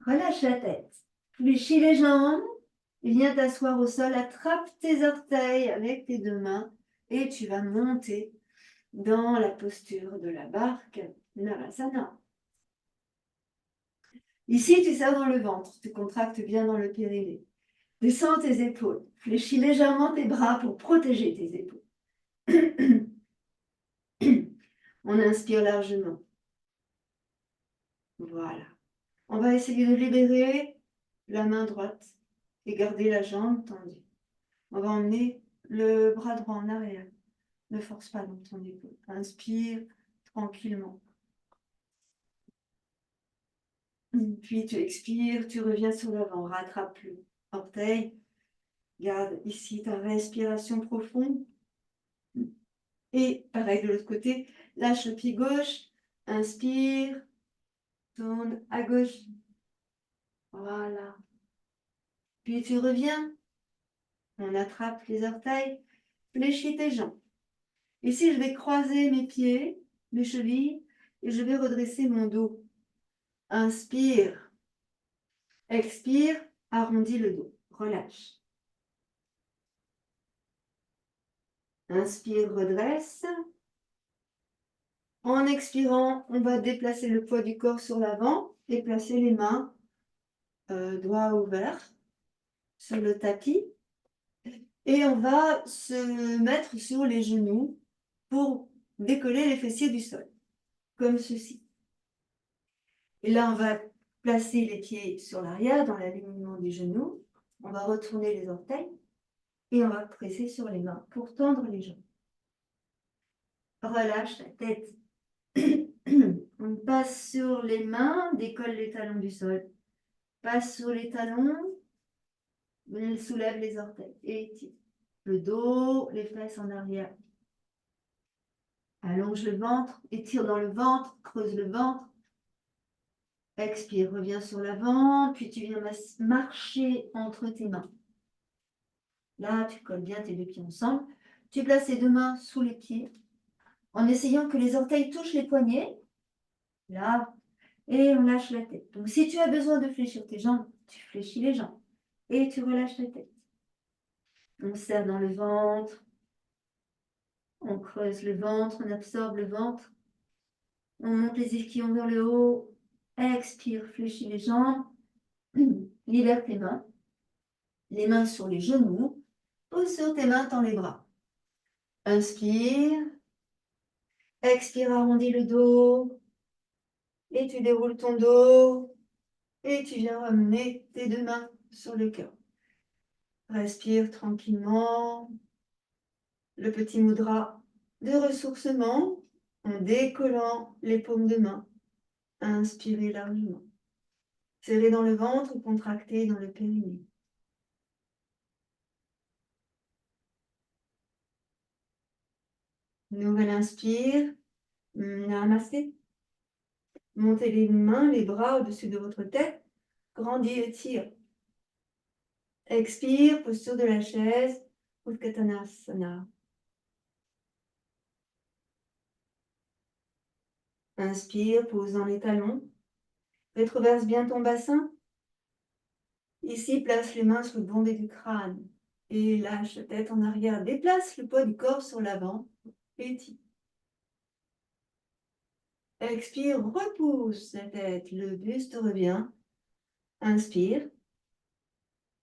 Relâche la tête. Fléchis les jambes. Viens t'asseoir au sol. Attrape tes orteils avec tes deux mains. Et tu vas monter dans la posture de la barque Navasana. Ici, tu serres dans le ventre. Tu contractes bien dans le périnée. Descends tes épaules. Fléchis légèrement tes bras pour protéger tes épaules. On inspire largement. Voilà. On va essayer de libérer la main droite et garder la jambe tendue. On va emmener le bras droit en arrière. Ne force pas dans ton épaule. Inspire tranquillement. Puis tu expires, tu reviens sur l'avant. Rattrape le orteil. Garde ici ta respiration profonde. Et pareil de l'autre côté, lâche le pied gauche, inspire, tourne à gauche. Voilà. Puis tu reviens, on attrape les orteils, fléchis tes jambes. Ici, je vais croiser mes pieds, mes chevilles, et je vais redresser mon dos. Inspire, expire, arrondis le dos, relâche. Inspire, redresse. En expirant, on va déplacer le poids du corps sur l'avant et placer les mains, doigts ouverts, sur le tapis. Et on va se mettre sur les genoux pour décoller les fessiers du sol, comme ceci. Et là, on va placer les pieds sur l'arrière, dans l'alignement des genoux. On va retourner les orteils et on va presser sur les mains pour tendre les jambes. Relâche la tête. On passe sur les mains, décolle les talons du sol. Passe sur les talons, soulève les orteils et tire. Le dos, les fesses en arrière. Allonge le ventre, étire dans le ventre, creuse le ventre. Expire, reviens sur l'avant, puis tu viens marcher entre tes mains. Là, tu colles bien tes deux pieds ensemble. Tu places tes deux mains sous les pieds en essayant que les orteils touchent les poignets. Là, et on lâche la tête. Donc, si tu as besoin de fléchir tes jambes, tu fléchis les jambes et tu relâches la tête. On serre dans le ventre, on creuse le ventre, on absorbe le ventre. On monte les ischions vers le haut. Expire, fléchis les jambes. Libère tes mains. Les mains sur les genoux. Pose sur tes mains, tends les bras. Inspire. Expire, arrondis le dos. Et tu déroules ton dos. Et tu viens ramener tes deux mains sur le cœur. Respire tranquillement. Le petit mudra de ressourcement en décollant les paumes de main. Inspirez largement. Serrez dans le ventre, contractez dans le périnée. Nouvelle inspire. Namasté. Montez les mains, les bras au-dessus de votre tête. Grandis et tire. Expire, posture de la chaise. Utkatanasana. Inspire, pose dans les talons. Rétroverse bien ton bassin. Ici, place les mains sur le bombé du crâne. Et lâche la tête en arrière. Déplace le poids du corps sur l'avant. Et tire. Expire, repousse la tête. Le buste revient. Inspire.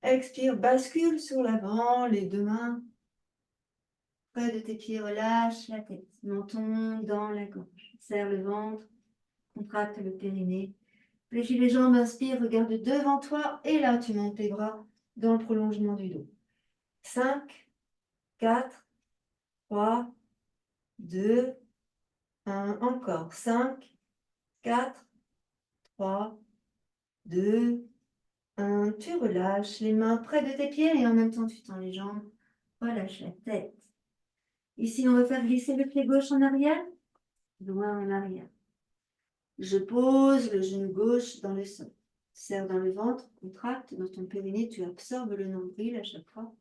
Expire, bascule sur l'avant, les deux mains près de tes pieds, relâche la tête. Menton dans la gorge. Serre le ventre, contracte le périnée. Fléchis les jambes, inspire, regarde devant toi. Et là, tu montes les bras dans le prolongement du dos. 5, 4, 3, 2, 1. Encore. 5, 4, 3, 2, 1. Tu relâches les mains près de tes pieds et en même temps, tu tends les jambes. Relâche la tête. Ici, on va faire glisser le pied gauche en arrière, loin en arrière. Je pose le genou gauche dans le sol. Serre dans le ventre, contracte dans ton périnée, tu absorbes le nombril à chaque fois.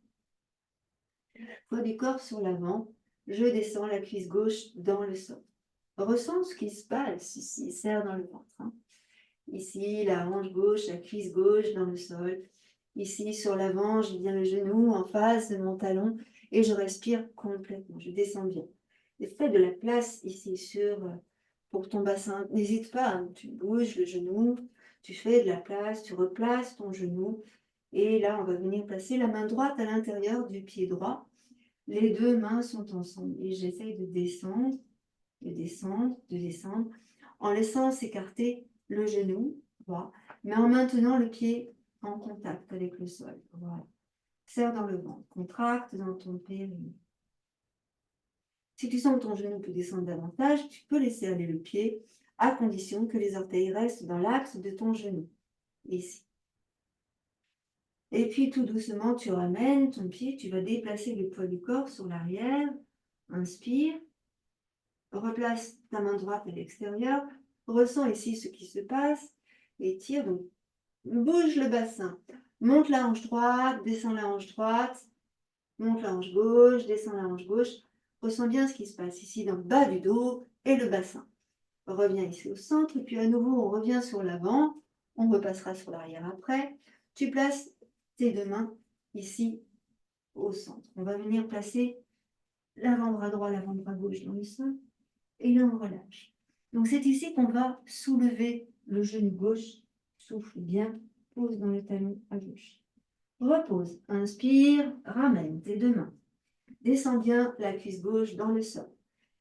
Poids du corps sur l'avant, je descends la cuisse gauche dans le sol. Ressens ce qui se passe ici, serre dans le ventre. Ici, la hanche gauche, la cuisse gauche dans le sol. Ici, sur l'avant, j'ai bien le genou en face de mon talon et je respire complètement. Je descends bien. Et fais de la place ici pour ton bassin. N'hésite pas, tu bouges le genou, tu fais de la place, tu replaces ton genou. Et là, on va venir placer la main droite à l'intérieur du pied droit. Les deux mains sont ensemble. Et j'essaye de descendre, de descendre, de descendre, en laissant s'écarter le genou droit, mais en maintenant le pied en contact avec le sol. Voilà. Serre dans le ventre, contracte dans ton périnée. Si tu sens que ton genou peut descendre davantage, tu peux laisser aller le pied, à condition que les orteils restent dans l'axe de ton genou. Ici. Et puis tout doucement, tu ramènes ton pied, tu vas déplacer le poids du corps sur l'arrière. Inspire. Replace ta main droite à l'extérieur. Ressens ici ce qui se passe. Étire, donc bouge le bassin. Monte la hanche droite, descends la hanche droite. Monte la hanche gauche, descends la hanche gauche. Ressens bien ce qui se passe ici dans le bas du dos et le bassin. Reviens ici au centre, et puis à nouveau, on revient sur l'avant. On repassera sur l'arrière après. Tu places tes deux mains ici au centre. On va venir placer l'avant-bras droit, l'avant-bras gauche dans le sol, et là, on relâche. Donc, c'est ici qu'on va soulever le genou gauche. Souffle bien, pose dans le talon à gauche. Repose, inspire, ramène tes deux mains. Descends bien la cuisse gauche dans le sol.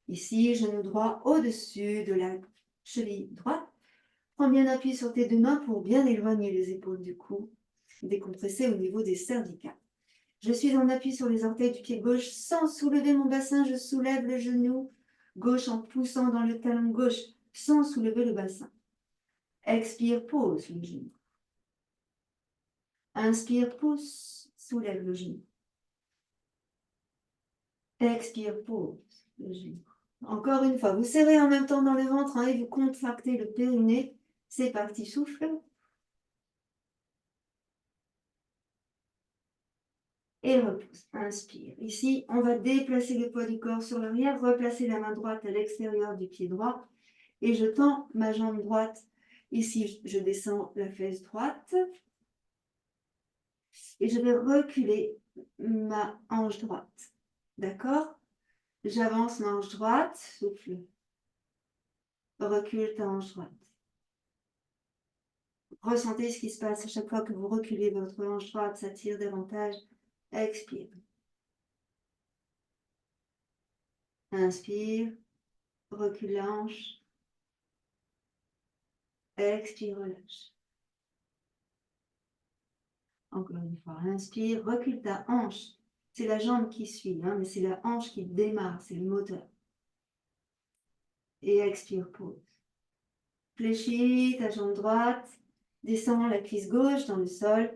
Ici, genou droit au-dessus de la cheville droite. Prends bien appui sur tes deux mains pour bien éloigner les épaules du cou, décompresser au niveau des cervicales. Je suis en appui sur les orteils du pied gauche sans soulever mon bassin. Je soulève le genou gauche en poussant dans le talon gauche sans soulever le bassin. Expire, pose le genou. Inspire, pousse, soulève le genou. Expire, pose le genou. Encore une fois, vous serrez en même temps dans le ventre et vous contractez le périnée. C'est parti, souffle. Et repousse. Inspire. Ici, on va déplacer le poids du corps sur l'arrière, replacer la main droite à l'extérieur du pied droit et je tends ma jambe droite. Ici, je descends la fesse droite et je vais reculer ma hanche droite. D'accord? J'avance ma hanche droite, souffle. Recule ta hanche droite. Ressentez ce qui se passe à chaque fois que vous reculez votre hanche droite, ça tire davantage. Expire. Inspire, recule la hanche. Expire, relâche. Encore une fois, inspire, recule ta hanche. C'est la jambe qui suit, mais c'est la hanche qui démarre, c'est le moteur. Et expire, pause. Fléchis ta jambe droite, descends la cuisse gauche dans le sol,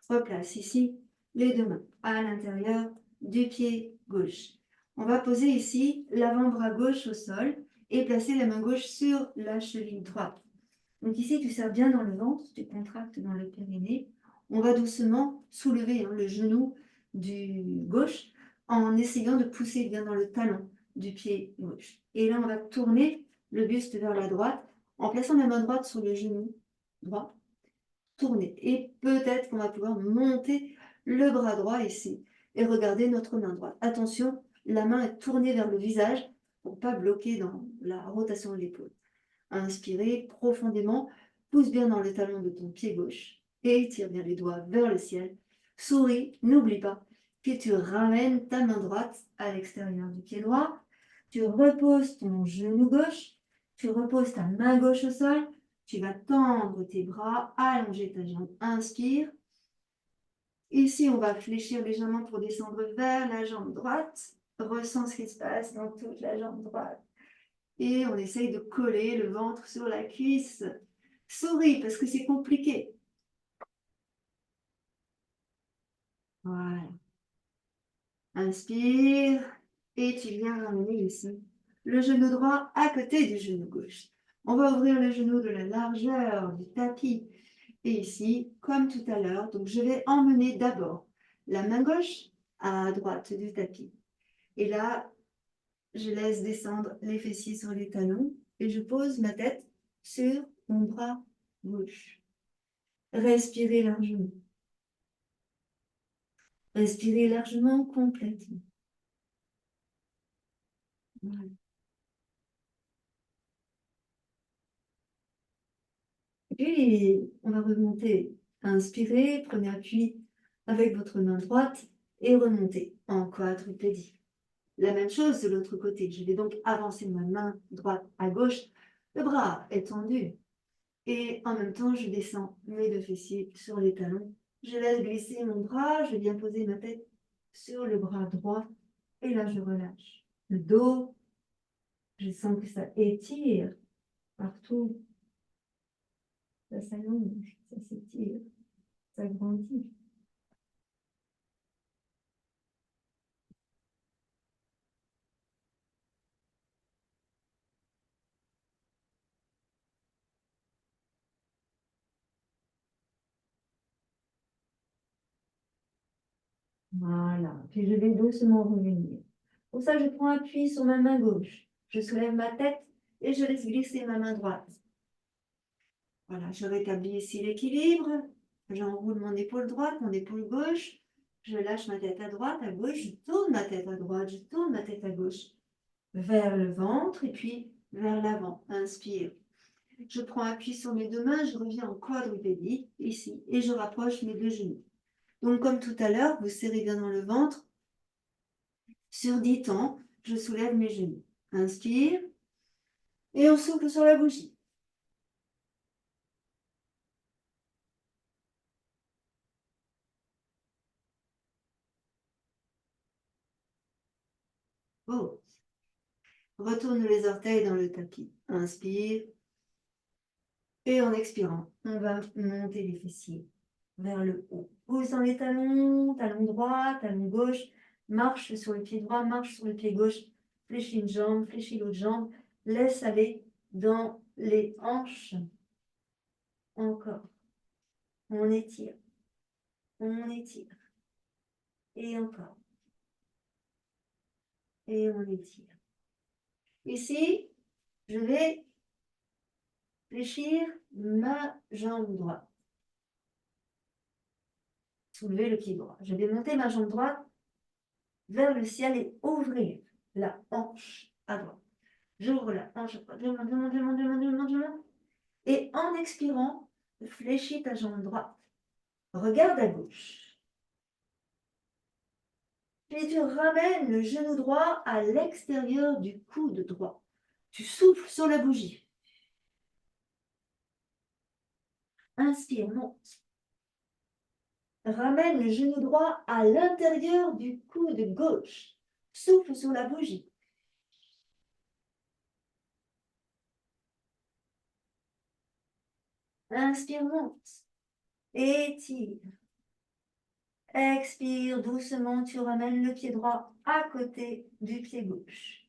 replace ici les deux mains à l'intérieur du pied gauche. On va poser ici l'avant-bras gauche au sol et placer la main gauche sur la cheville droite. Donc ici, tu serres bien dans le ventre, tu contractes dans le périnée. On va doucement soulever le genou du gauche en essayant de pousser bien dans le talon du pied gauche. Et là, on va tourner le buste vers la droite en plaçant la main droite sur le genou droit. Tourner. Et peut-être qu'on va pouvoir monter le bras droit ici et regarder notre main droite. Attention, la main est tournée vers le visage pour ne pas bloquer dans la rotation de l'épaule. Inspirez profondément, pousse bien dans le talon de ton pied gauche et tire bien les doigts vers le ciel. Souris, n'oublie pas que tu ramènes ta main droite à l'extérieur du pied droit. Tu reposes ton genou gauche, tu reposes ta main gauche au sol. Tu vas tendre tes bras, allonger ta jambe. Inspire. Ici, on va fléchir légèrement pour descendre vers la jambe droite. Ressens ce qui se passe dans toute la jambe droite. Et on essaye de coller le ventre sur la cuisse. Souris parce que c'est compliqué. Voilà. Inspire. Et tu viens ramener ici le genou droit à côté du genou gauche. On va ouvrir le genou de la largeur du tapis. Et ici, comme tout à l'heure, donc je vais emmener d'abord la main gauche à droite du tapis. Et là, je laisse descendre les fessiers sur les talons et je pose ma tête sur mon bras gauche. Respirez largement. Respirez largement, complètement. Voilà. Puis, on va remonter. Inspirez, prenez appui avec votre main droite et remontez en quadrupédie. La même chose de l'autre côté. Je vais donc avancer ma main droite à gauche. Le bras est tendu. Et en même temps, je descends mes deux fessiers sur les talons. Je laisse glisser mon bras. Je viens poser ma tête sur le bras droit. Et là, je relâche. Le dos, je sens que ça étire partout. Ça s'allonge, ça s'étire, ça grandit. Voilà. Puis je vais doucement revenir. Pour ça, je prends appui sur ma main gauche. Je soulève ma tête et je laisse glisser ma main droite. Voilà, je rétablis ici l'équilibre. J'enroule mon épaule droite, mon épaule gauche. Je lâche ma tête à droite, à gauche. Je tourne ma tête à droite, je tourne ma tête à gauche. Vers le ventre et puis vers l'avant. Inspire. Je prends appui sur mes deux mains, je reviens en quadrupédie, ici, et je rapproche mes deux genoux. Donc, comme tout à l'heure, vous serrez bien dans le ventre. Sur 10 temps, je soulève mes genoux. Inspire. Et on souffle sur la bougie. Oh. Retourne les orteils dans le tapis. Inspire. Et en expirant, on va monter les fessiers vers le haut. Pousse dans les talons, talon droit, talon gauche. Marche sur le pied droit, marche sur le pied gauche. Fléchis une jambe, fléchis l'autre jambe. Laisse aller dans les hanches. Encore. On étire. On étire. Et encore. Et on étire. Ici, je vais fléchir ma jambe droite. Soulever le pied droit. Je vais monter ma jambe droite vers le ciel et ouvrir la hanche à droite. J'ouvre la hanche à droite. Je monte, je monte, je monte, je monte, je monte, je monte. Et en expirant, fléchis ta jambe droite. Regarde à gauche. Puis tu ramènes le genou droit à l'extérieur du coude droit. Tu souffles sur la bougie. Inspire, monte. Ramène le genou droit à l'intérieur du coude gauche. Souffle sur la bougie. Inspire, monte. Étire. Expire doucement, tu ramènes le pied droit à côté du pied gauche.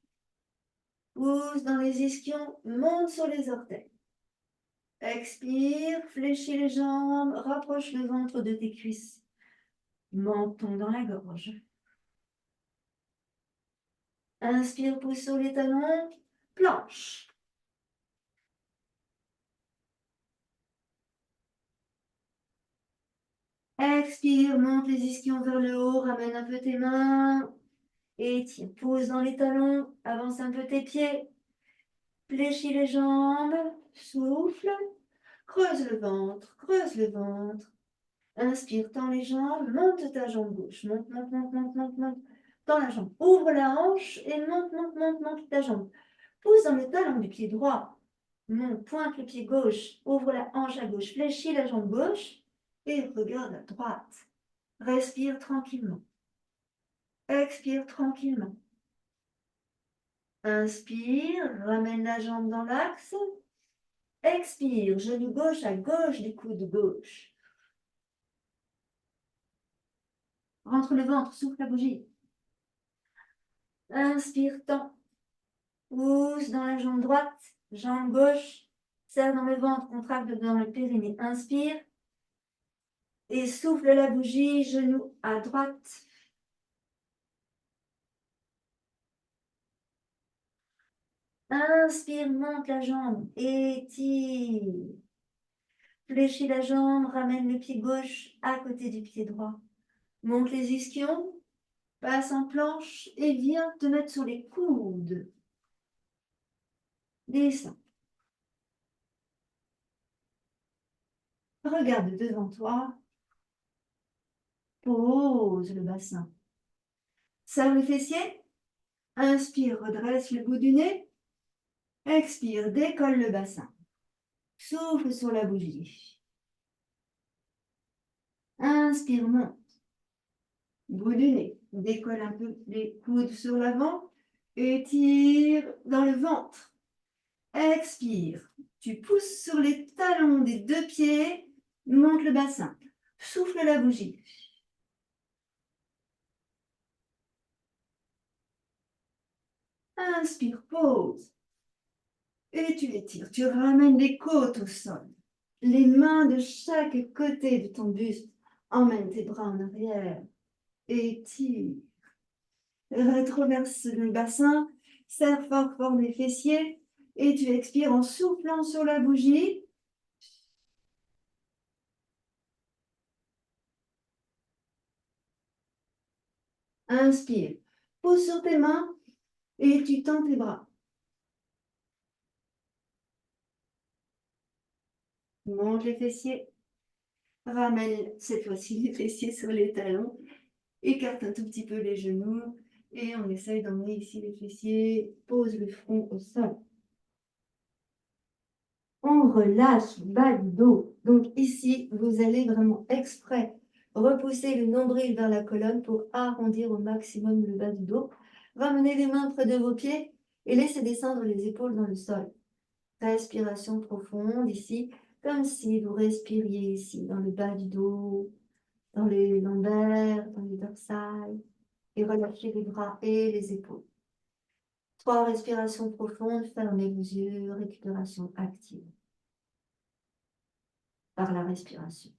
Pousse dans les ischions, monte sur les orteils. Expire, fléchis les jambes, rapproche le ventre de tes cuisses. Menton dans la gorge. Inspire, pousse sur les talons, planche. Expire, monte les ischions vers le haut, ramène un peu tes mains. Étire, pousse dans les talons, avance un peu tes pieds. Fléchis les jambes, souffle. Creuse le ventre, creuse le ventre. Inspire, tends les jambes, monte ta jambe gauche. Monte, monte, monte, monte, monte, monte. Tends la jambe. Ouvre la hanche et monte, monte, monte, monte ta jambe. Pousse dans le talon du pied droit. Monte, pointe le pied gauche. Ouvre la hanche à gauche. Fléchis la jambe gauche et regarde à droite. Respire tranquillement. Expire tranquillement. Inspire, ramène la jambe dans l'axe. Expire, genou gauche à gauche du coude gauche. Rentre le ventre, souffle la bougie. Inspire, tends. Pousse dans la jambe droite, jambe gauche. Serre dans le ventre, contracte dans le périnée. Inspire. Et souffle la bougie, genou à droite. Inspire, monte la jambe, étire. Fléchis la jambe, ramène le pied gauche à côté du pied droit. Monte les ischions, passe en planche et viens te mettre sur les coudes. Descends. Regarde devant toi. Pose le bassin. Serre le fessier. Inspire, redresse le bout du nez. Expire, décolle le bassin. Souffle sur la bougie. Inspire, monte. Bout du nez. Décolle un peu les coudes sur l'avant. Étire dans le ventre. Expire. Tu pousses sur les talons des deux pieds. Monte le bassin. Souffle la bougie. Inspire, pause. Et tu étires. Tu ramènes les côtes au sol. Les mains de chaque côté de ton buste. Emmène tes bras en arrière. étire. Retroverse le bassin, serre fort fort les fessiers et tu expires en soufflant sur la bougie. Inspire. Pose sur tes mains et tu tends tes bras. Monte les fessiers. Ramène cette fois-ci les fessiers sur les talons. Écarte un tout petit peu les genoux. Et on essaye d'emmener ici les fessiers. Pose le front au sol. On relâche le bas du dos. Donc ici, vous allez vraiment exprès repousser le nombril vers la colonne pour arrondir au maximum le bas du dos. Ramenez les mains près de vos pieds et laissez descendre les épaules dans le sol. Respiration profonde ici, comme si vous respiriez ici, dans le bas du dos, dans les lombaires, dans les dorsales. Et relâchez les bras et les épaules. 3 respirations profondes, fermez vos yeux, récupération active par la respiration.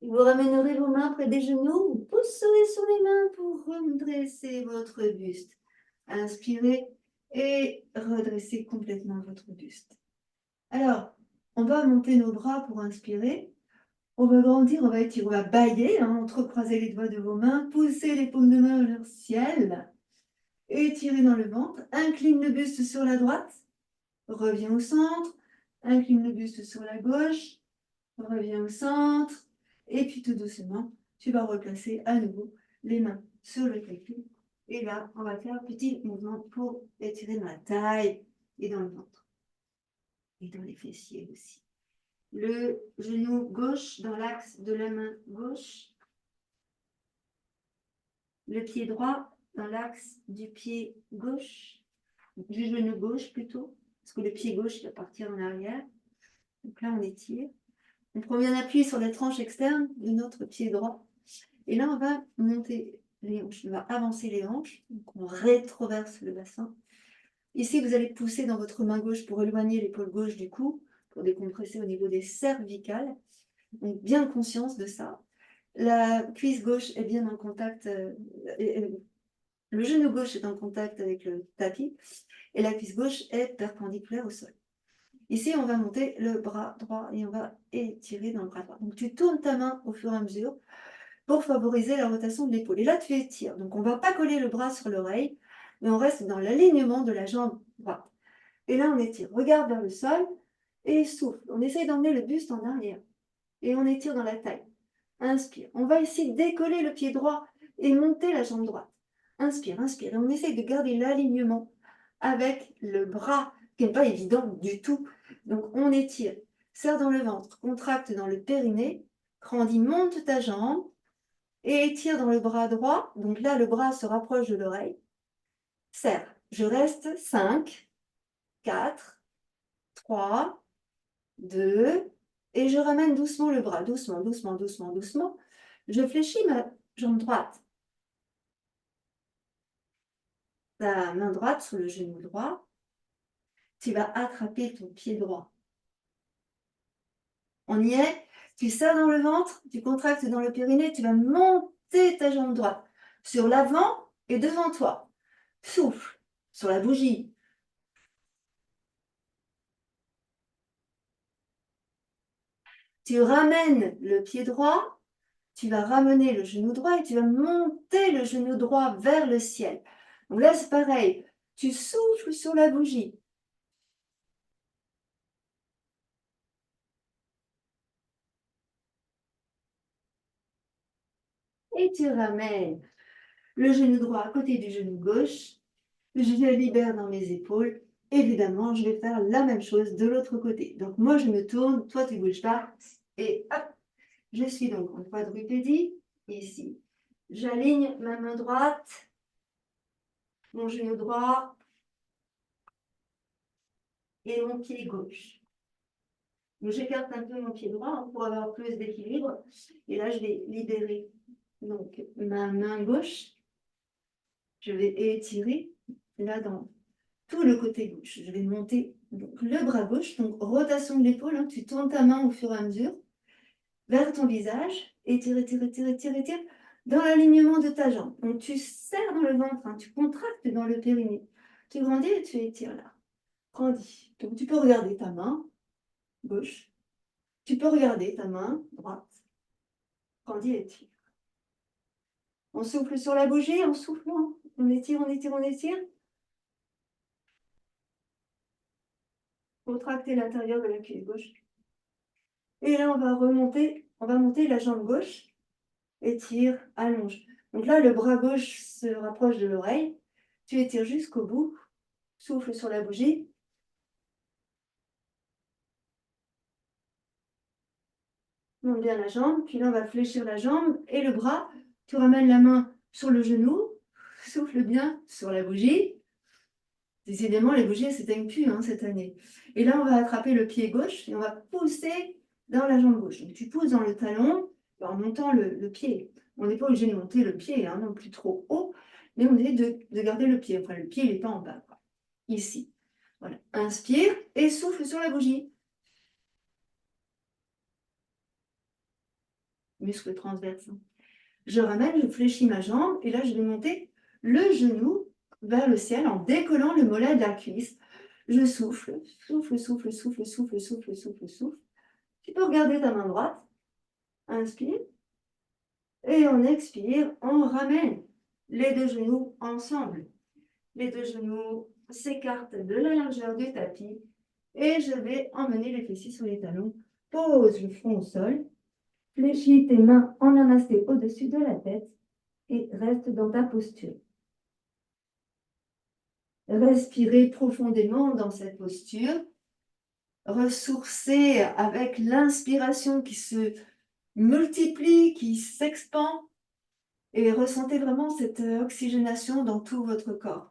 Vous ramènerez vos mains près des genoux, vous pousserez sur les mains pour redresser votre buste. Inspirez et redressez complètement votre buste. Alors, on va monter nos bras pour inspirer. On va grandir, on va étirer, on va bailler, entrecroiser les doigts de vos mains, pousser les paumes de main vers le ciel, étirer dans le ventre, incline le buste sur la droite, reviens au centre, incline le buste sur la gauche, reviens au centre, et puis tout doucement, tu vas replacer à nouveau les mains sur le tapis. Et là, on va faire un petit mouvement pour étirer dans la taille et dans le ventre. Et dans les fessiers aussi. Le genou gauche dans l'axe de la main gauche. Le pied droit dans l'axe du pied gauche. Du genou gauche plutôt. Parce que le pied gauche il va partir en arrière. Donc là, on étire. On prend bien appui sur la tranche externe de notre pied droit. Et là, on va monter les hanches. On va avancer les hanches. Donc, on rétroverse le bassin. Ici, vous allez pousser dans votre main gauche pour éloigner l'épaule gauche du cou, pour décompresser au niveau des cervicales. Donc, bien conscience de ça. La cuisse gauche est bien en contact, le genou gauche est en contact avec le tapis et la cuisse gauche est perpendiculaire au sol. Ici, on va monter le bras droit et on va étirer dans le bras droit. Donc, tu tournes ta main au fur et à mesure pour favoriser la rotation de l'épaule. Et là, tu étires. Donc, on ne va pas coller le bras sur l'oreille, mais on reste dans l'alignement de la jambe droite. Et là, on étire. Regarde vers le sol et souffle. On essaye d'emmener le buste en arrière. Et on étire dans la taille. Inspire. On va ici décoller le pied droit et monter la jambe droite. Inspire, inspire. Et on essaye de garder l'alignement avec le bras, qui n'est pas évident du tout. Donc, on étire. Serre dans le ventre, contracte dans le périnée, grandis, monte ta jambe et étire dans le bras droit. Donc là, le bras se rapproche de l'oreille. Serre. Je reste 5, 4, 3, 2, et je ramène doucement le bras. Doucement, doucement, doucement, doucement. Je fléchis ma jambe droite. Ta main droite sur le genou droit. Tu vas attraper ton pied droit. On y est. Tu serres dans le ventre, tu contractes dans le périnée, tu vas monter ta jambe droite sur l'avant et devant toi. Souffle sur la bougie. Tu ramènes le pied droit, tu vas ramener le genou droit et tu vas monter le genou droit vers le ciel. Donc là, c'est pareil. Tu souffles sur la bougie. Et tu ramènes le genou droit à côté du genou gauche. Je le libère dans mes épaules. Évidemment, je vais faire la même chose de l'autre côté. Donc moi, je me tourne, toi, tu ne bouges pas. Et hop, je suis donc en quadrupédie, ici. J'aligne ma main droite, mon genou droit et mon pied gauche. Donc, j'écarte un peu mon pied droit hein, pour avoir plus d'équilibre. Et là, je vais libérer donc, ma main gauche. Je vais étirer là dans tout le côté gauche. Je vais monter donc, le bras gauche. Donc, rotation de l'épaule. Hein, tu tournes ta main au fur et à mesure vers ton visage. Étire, étire, étire, étire, étire dans l'alignement de ta jambe. Donc, tu serres dans le ventre. Hein, tu contractes dans le périnée. Tu grandis et tu étires là. Grandis. Donc, tu peux regarder ta main gauche. Tu peux regarder ta main droite. Grandis et étire. On souffle sur la bougie en soufflant. On étire, on étire, on étire. Contracter l'intérieur de la cuisse gauche. Et là, on va remonter, on va monter la jambe gauche. Étire, allonge. Donc là, le bras gauche se rapproche de l'oreille. Tu étires jusqu'au bout. Souffle sur la bougie. Monte bien la jambe. Puis là, on va fléchir la jambe et le bras. Tu ramènes la main sur le genou. Souffle bien sur la bougie. Décidément, les bougies ne s'éteignent plus hein, cette année. Et là, on va attraper le pied gauche et on va pousser dans la jambe gauche. Donc, tu pousses dans le talon en montant le pied. On n'est pas obligé de monter le pied hein, non plus trop haut, mais on est de garder le pied. Enfin, le pied, il n'est pas en bas. Quoi. Ici. Voilà. Inspire et souffle sur la bougie. Muscle transverse. Hein. Je ramène, je fléchis ma jambe et là, je vais monter le genou vers le ciel en décollant le mollet de la cuisse. Je souffle, souffle, souffle, souffle, souffle, souffle, souffle, souffle. Tu peux regarder ta main droite. Inspire. Et on expire, on ramène les deux genoux ensemble. Les deux genoux s'écartent de la largeur du tapis. Et je vais emmener les fessiers sur les talons. Pose le front au sol. Fléchis tes mains en namasté au-dessus de la tête. Et reste dans ta posture. Respirez profondément dans cette posture. Ressourcez avec l'inspiration qui se multiplie, qui s'expand et ressentez vraiment cette oxygénation dans tout votre corps.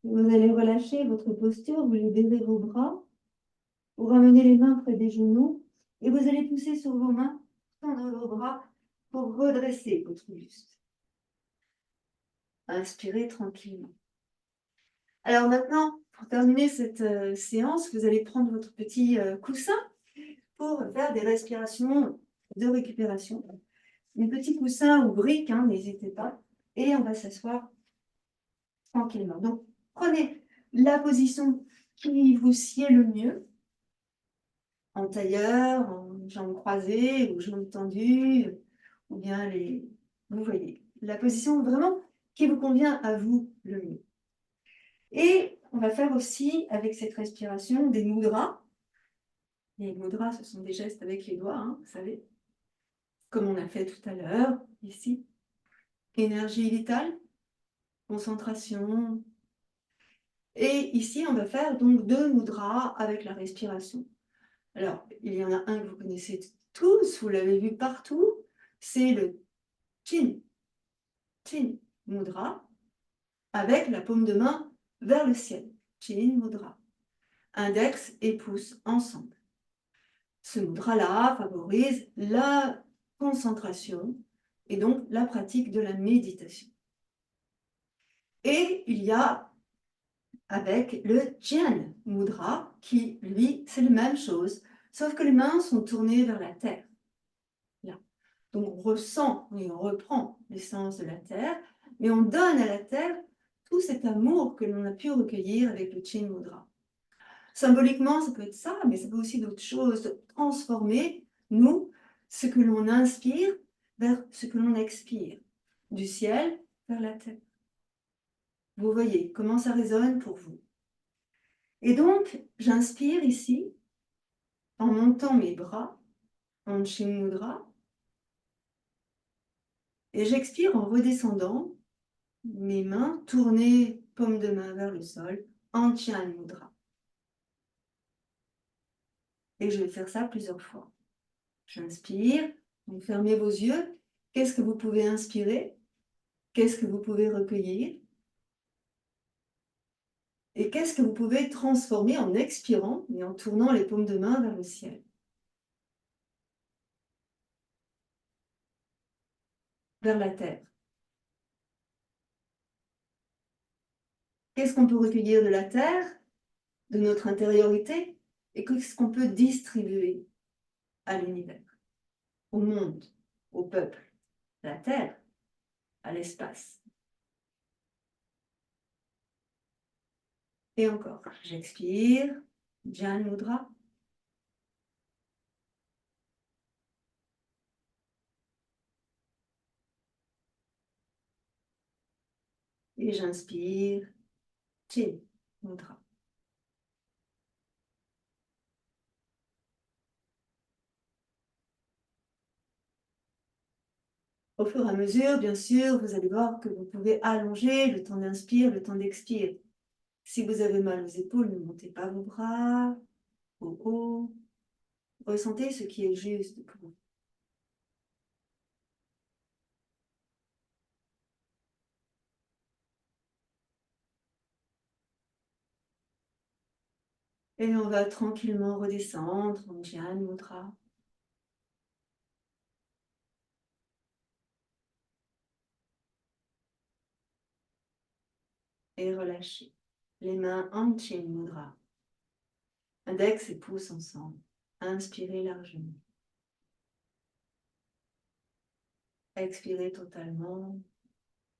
Vous allez relâcher votre posture, vous libérez vos bras, vous ramenez les mains près des genoux et vous allez pousser sur vos mains, tendre vos bras pour redresser votre buste. Inspirez tranquillement. Alors maintenant, pour terminer cette séance, vous allez prendre votre petit coussin pour faire des respirations de récupération. Un petit coussin ou brique, hein, n'hésitez pas. Et on va s'asseoir tranquillement. Donc, prenez la position qui vous sied le mieux, en tailleur, en jambes croisées ou jambes tendues, ou bien les... Vous voyez, la position vraiment qui vous convient à vous le mieux. Et on va faire aussi, avec cette respiration, des mudras. Les mudras, ce sont des gestes avec les doigts, hein, vous savez, comme on a fait tout à l'heure, ici. Énergie vitale, concentration. Et ici, on va faire donc 2 mudras avec la respiration. Alors, il y en a un que vous connaissez tous, vous l'avez vu partout, c'est le Chin Mudra, avec la paume de main vers le ciel. Chin Mudra. Index et pouce ensemble. Ce mudra-là favorise la concentration et donc la pratique de la méditation. Et il y a avec le Jnana Mudra, qui, lui, c'est la même chose, sauf que les mains sont tournées vers la terre. Là. Donc on ressent et on reprend l'essence de la terre, mais on donne à la terre tout cet amour que l'on a pu recueillir avec le Chin Mudra. Symboliquement, ça peut être ça, mais ça peut aussi d'autres choses, de transformer, nous, ce que l'on inspire vers ce que l'on expire, du ciel vers la terre. Vous voyez comment ça résonne pour vous. Et donc, j'inspire ici, en montant mes bras, en Chin Mudra, et j'expire en redescendant mes mains tournées, paume de main vers le sol, Antyan Mudra. Et je vais faire ça plusieurs fois. J'inspire, vous fermez vos yeux. Qu'est-ce que vous pouvez inspirer? Qu'est-ce que vous pouvez recueillir? Et qu'est-ce que vous pouvez transformer en expirant et en tournant les paumes de main vers le ciel? Vers la terre. Qu'est-ce qu'on peut recueillir de la terre, de notre intériorité, et qu'est-ce qu'on peut distribuer à l'univers, au monde, au peuple, à la terre, à l'espace. Et encore, j'expire, Jnana Mudra. Et j'inspire, Chin Mudra. Au fur et à mesure, bien sûr, vous allez voir que vous pouvez allonger le temps d'inspire, le temps d'expire. Si vous avez mal aux épaules, ne montez pas vos bras au haut. Ressentez ce qui est juste pour vous. Et on va tranquillement redescendre en Jnana Mudra. Et relâchez. Les mains en Chin Mudra. Index et pouce ensemble. Inspirez largement. Expirez totalement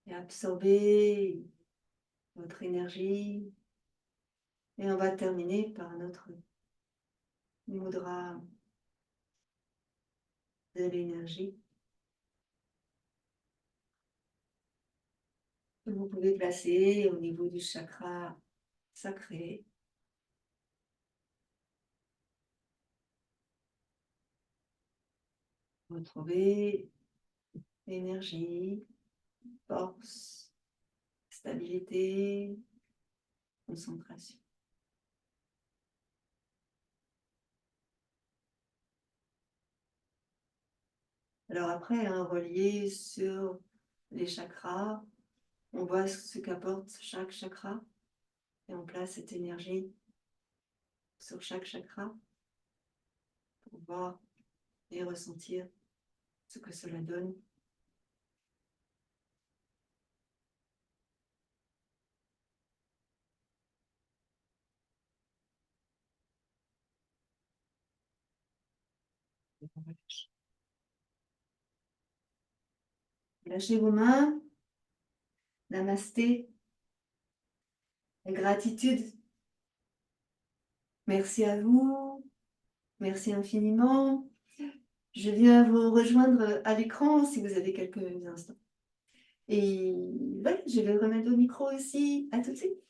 et absorbez votre énergie. Et on va terminer par notre mudra de l'énergie. Vous pouvez placer au niveau du chakra sacré. Retrouvez énergie, force, stabilité, concentration. Alors après, relié sur les chakras, on voit ce qu'apporte chaque chakra et on place cette énergie sur chaque chakra pour voir et ressentir ce que cela donne. Lâchez vos mains. Namasté. Gratitude. Merci à vous. Merci infiniment. Je viens vous rejoindre à l'écran si vous avez quelques instants. Et voilà, je vais remettre au micro aussi. À tout de suite.